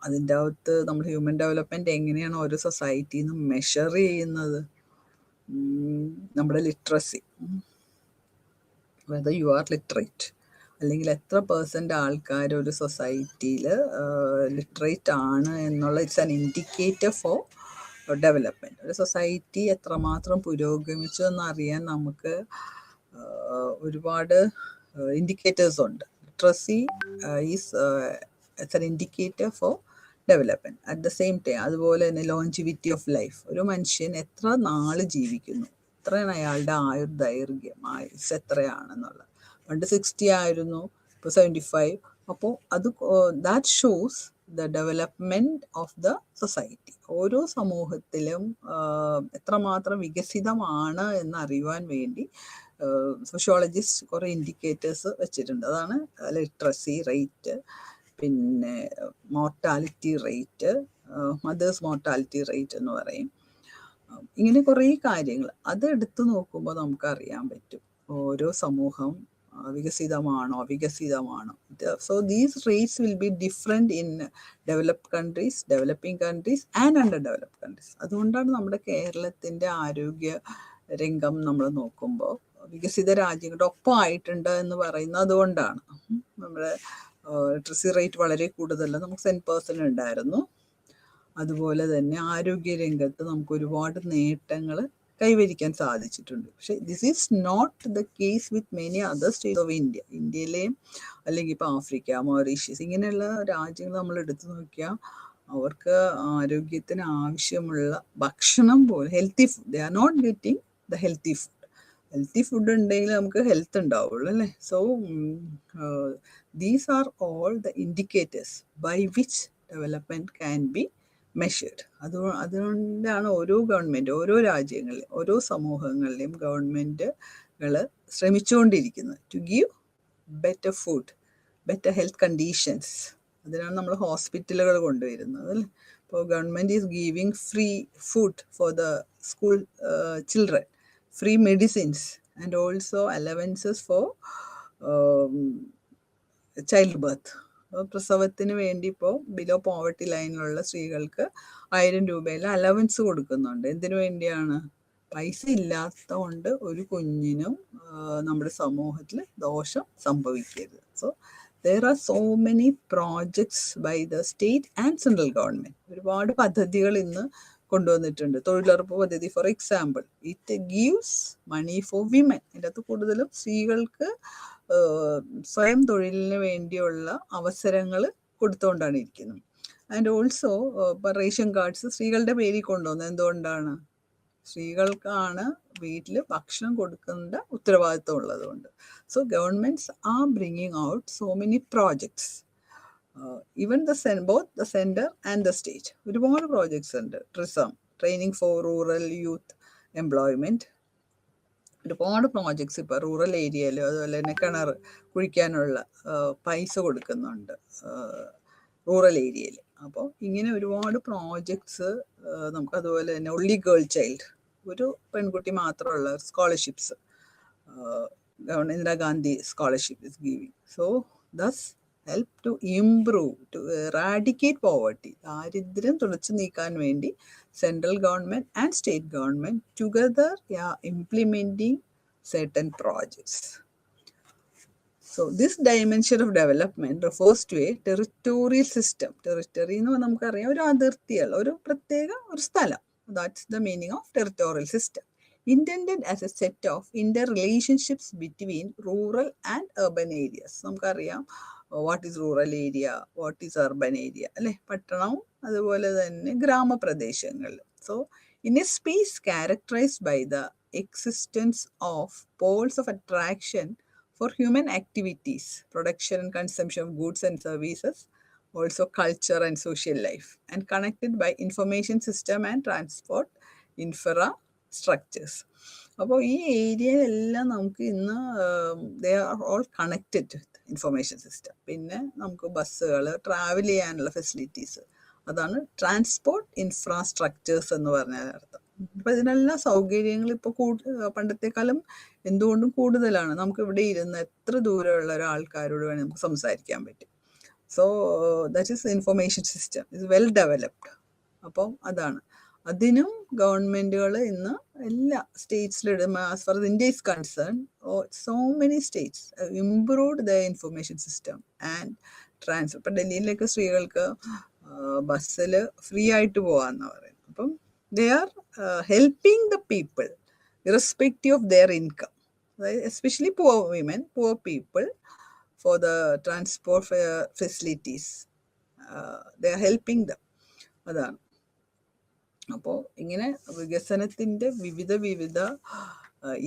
അതിൻ്റെ അകത്ത് നമ്മൾ ഹ്യൂമൻ ഡെവലപ്മെൻറ്റ് എങ്ങനെയാണ് ഓരോ സൊസൈറ്റിയിൽ നിന്ന് മെഷർ ചെയ്യുന്നത്? നമ്മുടെ literacy, whether you are literate, അല്ലെങ്കിൽ എത്ര % ആൾക്കാർ ഒരു സൊസൈറ്റിയിൽ ലിറ്ററേറ്റ് ആണ് എന്നുള്ള it's an indicator for development. ഒരു സൊസൈറ്റി എത്രമാത്രം പുരോഗമിച്ചു എന്നറിയാൻ നമുക്ക് ഒരുപാട് ഇൻഡിക്കേറ്റേഴ്സ് ഉണ്ട്. Literacy is N indicator for development. At the same time അതുപോലെ തന്നെ ലോഞ്ചിവിറ്റി ഓഫ് ലൈഫ്, ഒരു മനുഷ്യൻ എത്ര നാൾ ജീവിക്കുന്നു, എത്രയാണ് അയാളുടെ ആയുർദൈർഘ്യം, ആയുസ് എത്രയാണെന്നുള്ളത്. പണ്ട് 60 ആയിരുന്നു, ഇപ്പോൾ 75. അപ്പോൾ അത് that shows the development of the society. ഓരോ സമൂഹത്തിലും എത്രമാത്രം വികസിതമാണ് എന്നറിയുവാൻ വേണ്ടി സോഷ്യോളജിസ്റ്റ് കുറേ ഇൻഡിക്കേറ്റേഴ്സ് വെച്ചിട്ടുണ്ട്. അതാണ് ലിറ്ററസി റേറ്റ്, പിന്നെ mortality rate, mothers mortality rate എന്ന് പറയും. ഇങ്ങനെ കുറേ കാര്യങ്ങൾ അത് എടുത്തു നോക്കുമ്പോൾ നമുക്കറിയാൻ പറ്റും ഓരോ സമൂഹം വികസിതമാണോ അവികസിതമാണോ. So these rates will be different in developed countries, developing countries and under developed countries. അതുകൊണ്ടാണ് നമ്മുടെ കേരളത്തിൻ്റെ ആരോഗ്യ രംഗം നമ്മൾ നോക്കുമ്പോൾ വികസിത രാജ്യങ്ങളുടെ ഒപ്പം ആയിട്ടുണ്ട് എന്ന് പറയുന്നത് അതുകൊണ്ടാണ്. നമ്മുടെ ലിറ്ററസി റേറ്റ് വളരെ കൂടുതലല്ല, നമുക്ക് 10% ഉണ്ടായിരുന്നു. അതുപോലെ തന്നെ ആരോഗ്യ രംഗത്ത് നമുക്ക് ഒരുപാട് നേട്ടങ്ങൾ കൈവരിക്കാൻ സാധിച്ചിട്ടുണ്ട്. പക്ഷേ this is not the case with many other states of India. ഇന്ത്യയിലെയും അല്ലെങ്കിൽ ഇപ്പോൾ ആഫ്രിക്ക, മൗറീഷ്യസ് ഇങ്ങനെയുള്ള രാജ്യങ്ങൾ നമ്മൾ എടുത്തു നോക്കിയാൽ അവർക്ക് ആരോഗ്യത്തിന് ആവശ്യമുള്ള ഭക്ഷണം പോലെ healthy food, they are not getting the healthy food. Healthy food ഉണ്ടെങ്കിൽ നമുക്ക് ഹെൽത്ത് ഉണ്ടാവുള്ളൂ അല്ലേ. So these are all the indicators by which development can be measured. അതുകൊണ്ടാണ് ഓരോ ഗവൺമെൻറ്, ഓരോ രാജ്യങ്ങളിലും ഓരോ സമൂഹങ്ങളിലെയും ഗവൺമെൻറ്റുകൾ ശ്രമിച്ചുകൊണ്ടിരിക്കുന്നത് to give better food, better health conditions. അതിനാണ് നമ്മൾ ഹോസ്പിറ്റലുകൾ കൊണ്ടുവരുന്നത് അല്ലേ. ഇപ്പോൾ government is giving free food for the school children, free medicines and also allowances for child birth. പ്രസവത്തിന് വേണ്ടി ഇപ്പോൾ ബിലോ പോവർട്ടി ലൈനിലുള്ള സ്ത്രീകൾക്ക് 1000 രൂപയിൽ അലവൻസ് കൊടുക്കുന്നുണ്ട്. എന്തിനു വേണ്ടിയാണ്? പൈസ ഇല്ലാത്ത കൊണ്ട് ഒരു കുഞ്ഞിനും നമ്മുടെ സമൂഹത്തിൽ ദോഷം സംഭവിക്കരുത്. So there are so many projects by the state and central government. ഒരുപാട് പദ്ധതികൾ ഇന്ന് കൊണ്ടുവന്നിട്ടുണ്ട്. തൊഴിലുറപ്പ് പദ്ധതി for example, it gives money for women. അതിൻ്റെ അകത്ത് കൂടുതലും സ്ത്രീകൾക്ക് സ്വയം തൊഴിലിന് വേണ്ടിയുള്ള അവസരങ്ങൾ കൊടുത്തുകൊണ്ടാണ് ഇരിക്കുന്നത്. ആൻഡ് ഓൾസോ ഇപ്പം റേഷൻ കാർഡ്സ് സ്ത്രീകളുടെ പേരിൽ കൊണ്ടുവന്നത് എന്തുകൊണ്ടാണ്? സ്ത്രീകൾക്കാണ് വീട്ടിൽ ഭക്ഷണം കൊടുക്കേണ്ട ഉത്തരവാദിത്വം ഉള്ളതുകൊണ്ട്. So governments R bringing out so many projects, even both the centre and the state. ഒരുപാട് പ്രോജക്ട്സ് ഉണ്ട്. Training for rural youth employment, ഒരുപാട് പ്രോജക്ട്സ് ഇപ്പോൾ റൂറൽ ഏരിയയിൽ. അതുപോലെ തന്നെ കിണർ കുഴിക്കാനുള്ള പൈസ കൊടുക്കുന്നുണ്ട് റൂറൽ ഏരിയയിൽ. അപ്പോൾ ഇങ്ങനെ ഒരുപാട് പ്രോജക്ട്സ് നമുക്ക്. അതുപോലെ തന്നെ ഒൺലി ഗേൾ ചൈൽഡ്, ഒരു പെൺകുട്ടി മാത്രമുള്ള scholarships, Indira Gandhi scholarship is giving. So thus help to improve, to eradicate poverty, ദാരിദ്ര്യം തുടച്ചു നീക്കാൻ വേണ്ടി central government and state government together implementing certain projects. So this dimension of development refers to a territorial system. Territory എന്ന് നമുക്കറിയാം, ഒരു അതിർത്തിയുള്ള ഒരു പ്രത്യേക ഒരു സ്ഥലം. That's the meaning of territorial system. Intended as a set of interrelationships between rural and urban areas. നമുക്കറിയാം what is rural area, what is urban area അല്ലേ? പട്ടണവും അതുപോലെ തന്നെ ഗ്രാമപ്രദേശങ്ങൾ. So in a space characterized by the existence of poles of attraction for human activities, production and consumption of goods and services, also culture and social life, and connected by information system and transport infrastructures. അപ്പോൾ ഈ ഏരിയയിലെല്ലാം നമുക്ക് ഇന്ന് they are all connected with information system. പിന്നെ നമുക്ക് ബസ്സുകൾ, travel ചെയ്യാനുള്ള facilities, അതാണ് transport infrastructures എന്ന് പറഞ്ഞാൽ അർത്ഥം. അപ്പോൾ ഇതിനെല്ലാം സൗകര്യങ്ങൾ ഇപ്പോൾ പണ്ടത്തെക്കാലം എന്തുകൊണ്ടും കൂടുതലാണ്. നമുക്ക് ഇവിടെ ഇരുന്ന് എത്ര ദൂരമുള്ള ഒരാൾക്കാരോട് വേണമെങ്കിൽ നമുക്ക് സംസാരിക്കാൻ പറ്റും. So that is information system is well developed. അപ്പം അതാണ്. അതിനും ഗവൺമെൻറ്റുകൾ ഇന്ന് എല്ലാ സ്റ്റേറ്റ്സിലും, as far India is concern, so many states improved the information system and transport. ഇപ്പം ഡൽഹിയിലേക്ക് സ്ത്രീകൾക്ക് ബസ്സിൽ ഫ്രീ ആയിട്ട് പോകാമെന്നാണ് പറയുന്നത്. അപ്പം they are helping the people irrespective of their income, അതായത് especially poor women, poor people, for the transport facilities. They are helping them. അതാണ്. അപ്പോൾ ഇങ്ങനെ വികസനത്തിൻ്റെ വിവിധ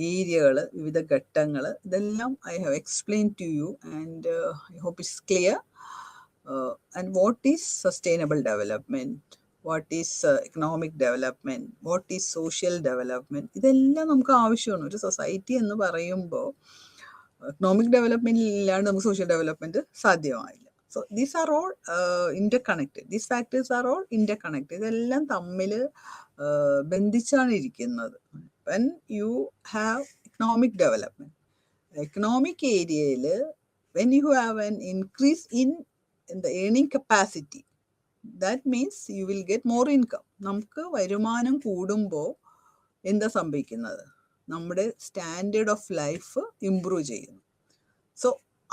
ഏരിയകൾ, വിവിധ ഘട്ടങ്ങൾ, ഇതെല്ലാം I have explain to you and I hope it's clear. And what is sustainable development, what is economic development, what is social development, ഇതെല്ലാം നമുക്ക് ആവശ്യമാണ്. ഒരു സൊസൈറ്റി എന്ന് പറയുമ്പോൾ എക്കണോമിക് ഡെവലപ്മെൻറ്റ് ഇല്ലാണ്ട് നമുക്ക് സോഷ്യൽ ഡെവലപ്മെൻറ്റ് സാധ്യമായില്ല. So these are all interconnected, these factors are all interconnected. ഇതെല്ലാം തമ്മിൽ ബന്ധിച്ചാണ് ഇരിക്കുന്നത്. When you have economic development, economic ഏരിയയിൽ when you have an increase in the earning capacity, that means you will get more income. നമുക്ക് വരുമാനം കൂടുമ്പോൾ എന്താ സംഭവിക്കുന്നത്? നമ്മുടെ സ്റ്റാൻഡേർഡ് ഓഫ് ലൈഫ് ഇംപ്രൂവ് ചെയ്യുന്നു. സോ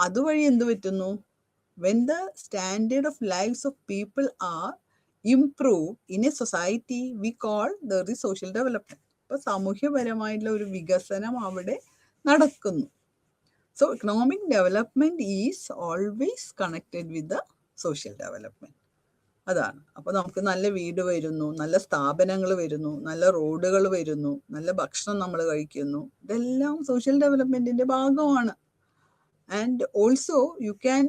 അതുവഴി എന്ത് പറ്റുന്നു? when the standard of lives of people are improved in a society, we call there is social development. അപ്പോൾ സാമൂഹ്യപരമായിട്ടുള്ള ഒരു വികസനം അവിടെ നടക്കുന്നു. So economic development is always connected with the social development. അതാണ്. അപ്പോൾ നമുക്ക് നല്ല വീട് വരുന്നു, നല്ല സ്ഥാപനങ്ങൾ വരുന്നു, നല്ല റോഡുകൾ വരുന്നു, നല്ല ഭക്ഷണം നമ്മൾ കഴിക്കുന്നു. ഇതെല്ലാം സോഷ്യൽ ഡെവലപ്മെൻറ്റിൻ്റെ ഭാഗമാണ്. And also you can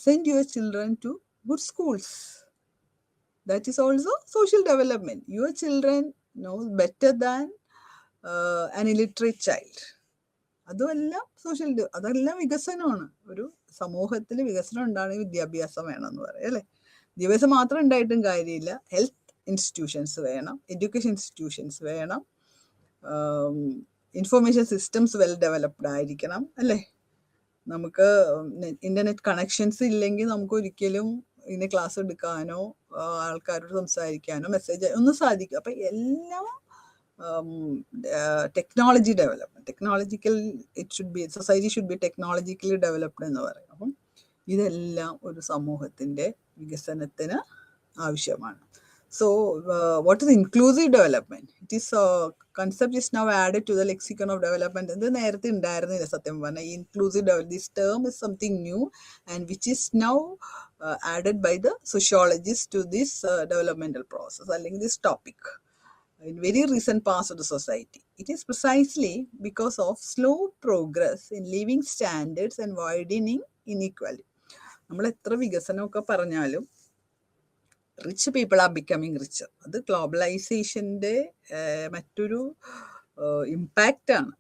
send your children to good schools. That is also social development. Your children know better than an illiterate child. അതുമെല്ലാം അതെല്ലാം വികസനമാണ്. ഒരു സമൂഹത്തിൽ വികസനം ഉണ്ടാകണമെങ്കിൽ വിദ്യാഭ്യാസം വേണമെന്ന് പറയാം അല്ലേ? വിദ്യാഭ്യാസം മാത്രം ഉണ്ടായിട്ടും കാര്യമില്ല. ഹെൽത്ത് ഇൻസ്റ്റിറ്റ്യൂഷൻസ് വേണം, എഡ്യൂക്കേഷൻ ഇൻസ്റ്റിറ്റ്യൂഷൻസ് വേണം, ഇൻഫർമേഷൻ സിസ്റ്റംസ് വെൽ ഡെവലപ്ഡ് ആയിരിക്കണം അല്ലേ? നമുക്ക് ഇൻ്റർനെറ്റ് കണക്ഷൻസ് ഇല്ലെങ്കിൽ നമുക്ക് ഒരിക്കലും ഇതിനെ ക്ലാസ് എടുക്കാനോ ആൾക്കാരോട് സംസാരിക്കാനോ മെസ്സേജ് ഒന്നും സാധിക്കും. അപ്പം എല്ലാം technology development, technological, it should be, society should be technologically developed എന്ന് പറയും. അപ്പം ഇതെല്ലാം ഒരു സമൂഹത്തിൻ്റെ വികസനത്തിന് ആവശ്യമാണ്. So, what is inclusive development? It is a concept is now added to the lexicon of development. ഇത് നേരത്തെ ഉണ്ടായിരുന്നില്ല സത്യം പറഞ്ഞാൽ. inclusive development, this term is something new and which is now added by the sociologists to this developmental process, അല്ലെങ്കിൽ this topic in very recent past of the society. It is precisely because of slow progress in living standards and widening inequality. നമ്മൾ എത്ര വികസനമൊക്കെ പറഞ്ഞാലും rich people are becoming richer. അത് ഗ്ലോബലൈസേഷൻ്റെ മറ്റൊരു ഇമ്പാക്റ്റാണ്.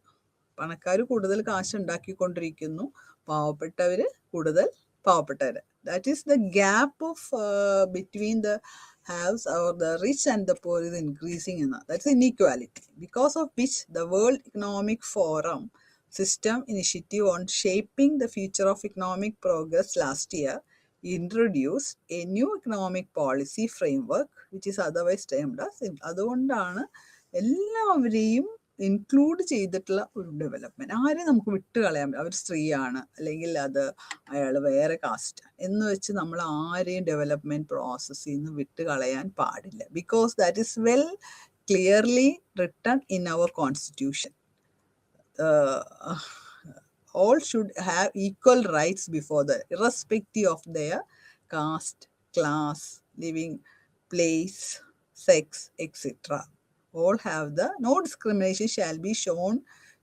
പണക്കാർ കൂടുതൽ കാശ് ഉണ്ടാക്കിക്കൊണ്ടിരിക്കുന്നു, പാവപ്പെട്ടവർ കൂടുതൽ പാവപ്പെട്ടവർ. That is the gap of between the haves or the rich and the poor is increasing in that. That's inequality, because of which the World Economic Forum system initiative on shaping the future of economic progress last year introduced a new economic policy framework which is otherwise termed as. അതുകൊണ്ടാണ് എല്ലാവരെയും include ചെയ്തിട്ടുള്ള ഒരു development. ആരെയും നമുക്ക് വിട്ട് കളയാൻ പറ്റില്ല. അവർ സ്ത്രീയാണ് അല്ലെങ്കിൽ അത് അയാൾ വേറെ കാസ്റ്റ് എന്ന് വെച്ച് നമ്മൾ ആരെയും ഡെവലപ്മെൻറ്റ് പ്രോസസ്സിൽ നിന്ന് വിട്ട് കളയാൻ പാടില്ല. Because that is well clearly written in our constitution. All should have equal rights before the, irrespective of their caste, class, living place, sex, etc. All have the, no discrimination shall be shown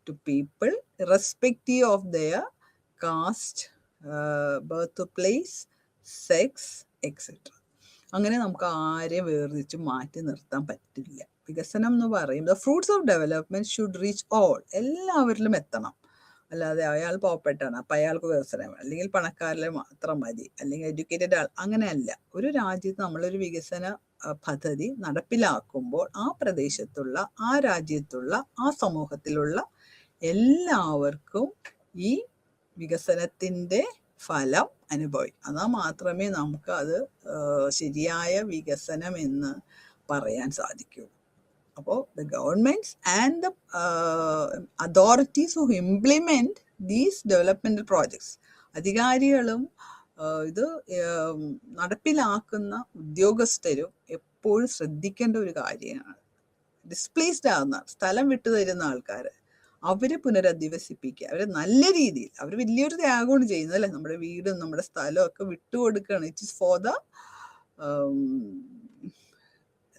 to people irrespective of their caste, birthplace, sex, etc. അങ്ങനെ നമുക്ക് ആരെയും വേർതിരിച്ച് മാറ്റി നിർത്താൻ പറ്റില്ല. വികസനം എന്ന് പറയും the fruits of development should reach all. എല്ലാവരിലും എത്തണം. അല്ലാതെ അയാൾ പാവപ്പെട്ടാണ് അപ്പം അയാൾക്ക് വികസനം, അല്ലെങ്കിൽ പണക്കാരിലെ മാത്രം മതി, അല്ലെങ്കിൽ എഡ്യൂക്കേറ്റഡ് ആൾ, അങ്ങനെയല്ല. ഒരു രാജ്യത്ത് നമ്മളൊരു വികസന പദ്ധതി നടപ്പിലാക്കുമ്പോൾ ആ പ്രദേശത്തുള്ള, ആ രാജ്യത്തുള്ള, ആ സമൂഹത്തിലുള്ള എല്ലാവർക്കും ഈ വികസനത്തിൻ്റെ ഫലം അനുഭവിക്കും. എന്നാൽ മാത്രമേ നമുക്ക് അത് ശരിയായ വികസനം എന്ന് പറയാൻ സാധിക്കൂ. അപ്പോൾ the governments and the authorities who implement these developmental projects, അധികാരികളും ഇത് നടപ്പിലാക്കുന്ന ഉദ്യോഗസ്ഥരും എപ്പോഴും ശ്രദ്ധിക്കേണ്ട ഒരു കാര്യമാണ്. ഡിസ്പ്ലേസ്ഡ് ആകുന്ന, സ്ഥലം വിട്ടു തരുന്ന ആൾക്കാർ, അവരെ പുനരധിവസിപ്പിക്കുക, അവരെ നല്ല രീതിയിൽ. അവർ വലിയൊരു ത്യാഗമാണ് ചെയ്യുന്നത് അല്ലേ, നമ്മുടെ വീടും നമ്മുടെ സ്ഥലവും ഒക്കെ വിട്ടുകൊടുക്കുകയാണ്. It is for the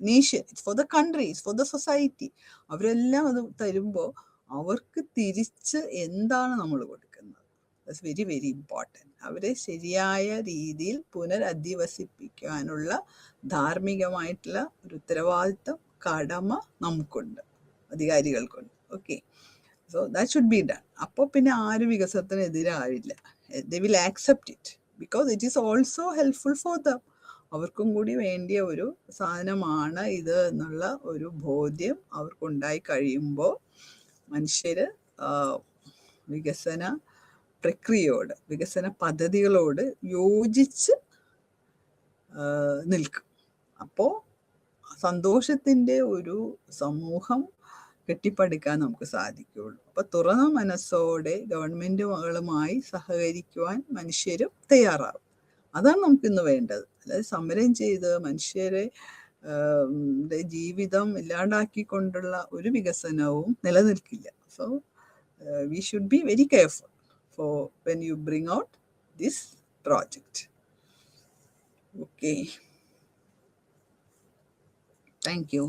nation, it's for the country, it's for the society. അവരെല്ലാം അത് തരുമ്പോൾ അവർക്ക് തിരിച്ച് എന്താണ് നമ്മൾ കൊടുക്കുന്നത്? That's very very important. അവരെ ശരിയായ രീതിയിൽ പുനരധിവസിപ്പിക്കാനുള്ള ധാർമ്മികമായിട്ടുള്ള ഒരു ഉത്തരവാദിത്തം, കടമ നമുക്കുണ്ട്, അധികാരികൾക്കുണ്ട്. Okay, so that should be done. അപ്പോൾ പിന്നെ ആരും വികസനത്തിനെതിരാവില്ല. They will accept it because it is also helpful for them. അവർക്കും കൂടി വേണ്ടിയ ഒരു സാധനമാണ് ഇത് എന്നുള്ള ഒരു ബോധ്യം അവർക്കുണ്ടായി കഴിയുമ്പോൾ മനുഷ്യർ വികസന പ്രക്രിയയോട്, വികസന പദ്ധതികളോട് യോജിച്ച് നിൽക്കും. അപ്പോൾ സന്തോഷത്തിൻ്റെ ഒരു സമൂഹം കെട്ടിപ്പടുക്കാൻ നമുക്ക് സാധിക്കുകയുള്ളൂ. അപ്പോൾ തുറന്ന മനസ്സോടെ ഗവൺമെൻറ്റുകളുമായി സഹകരിക്കുവാൻ മനുഷ്യരും തയ്യാറാവും. അതാണ് നമുക്കിന്ന് വേണ്ടത്. അല്ലാതെ സമരം ചെയ്ത് മനുഷ്യരെ ജീവിതം ഇല്ലാണ്ടാക്കിക്കൊണ്ടുള്ള ഒരു വികസനവും നിലനിൽക്കില്ല. So we should be very careful for when you bring out this project. Okay, thank U.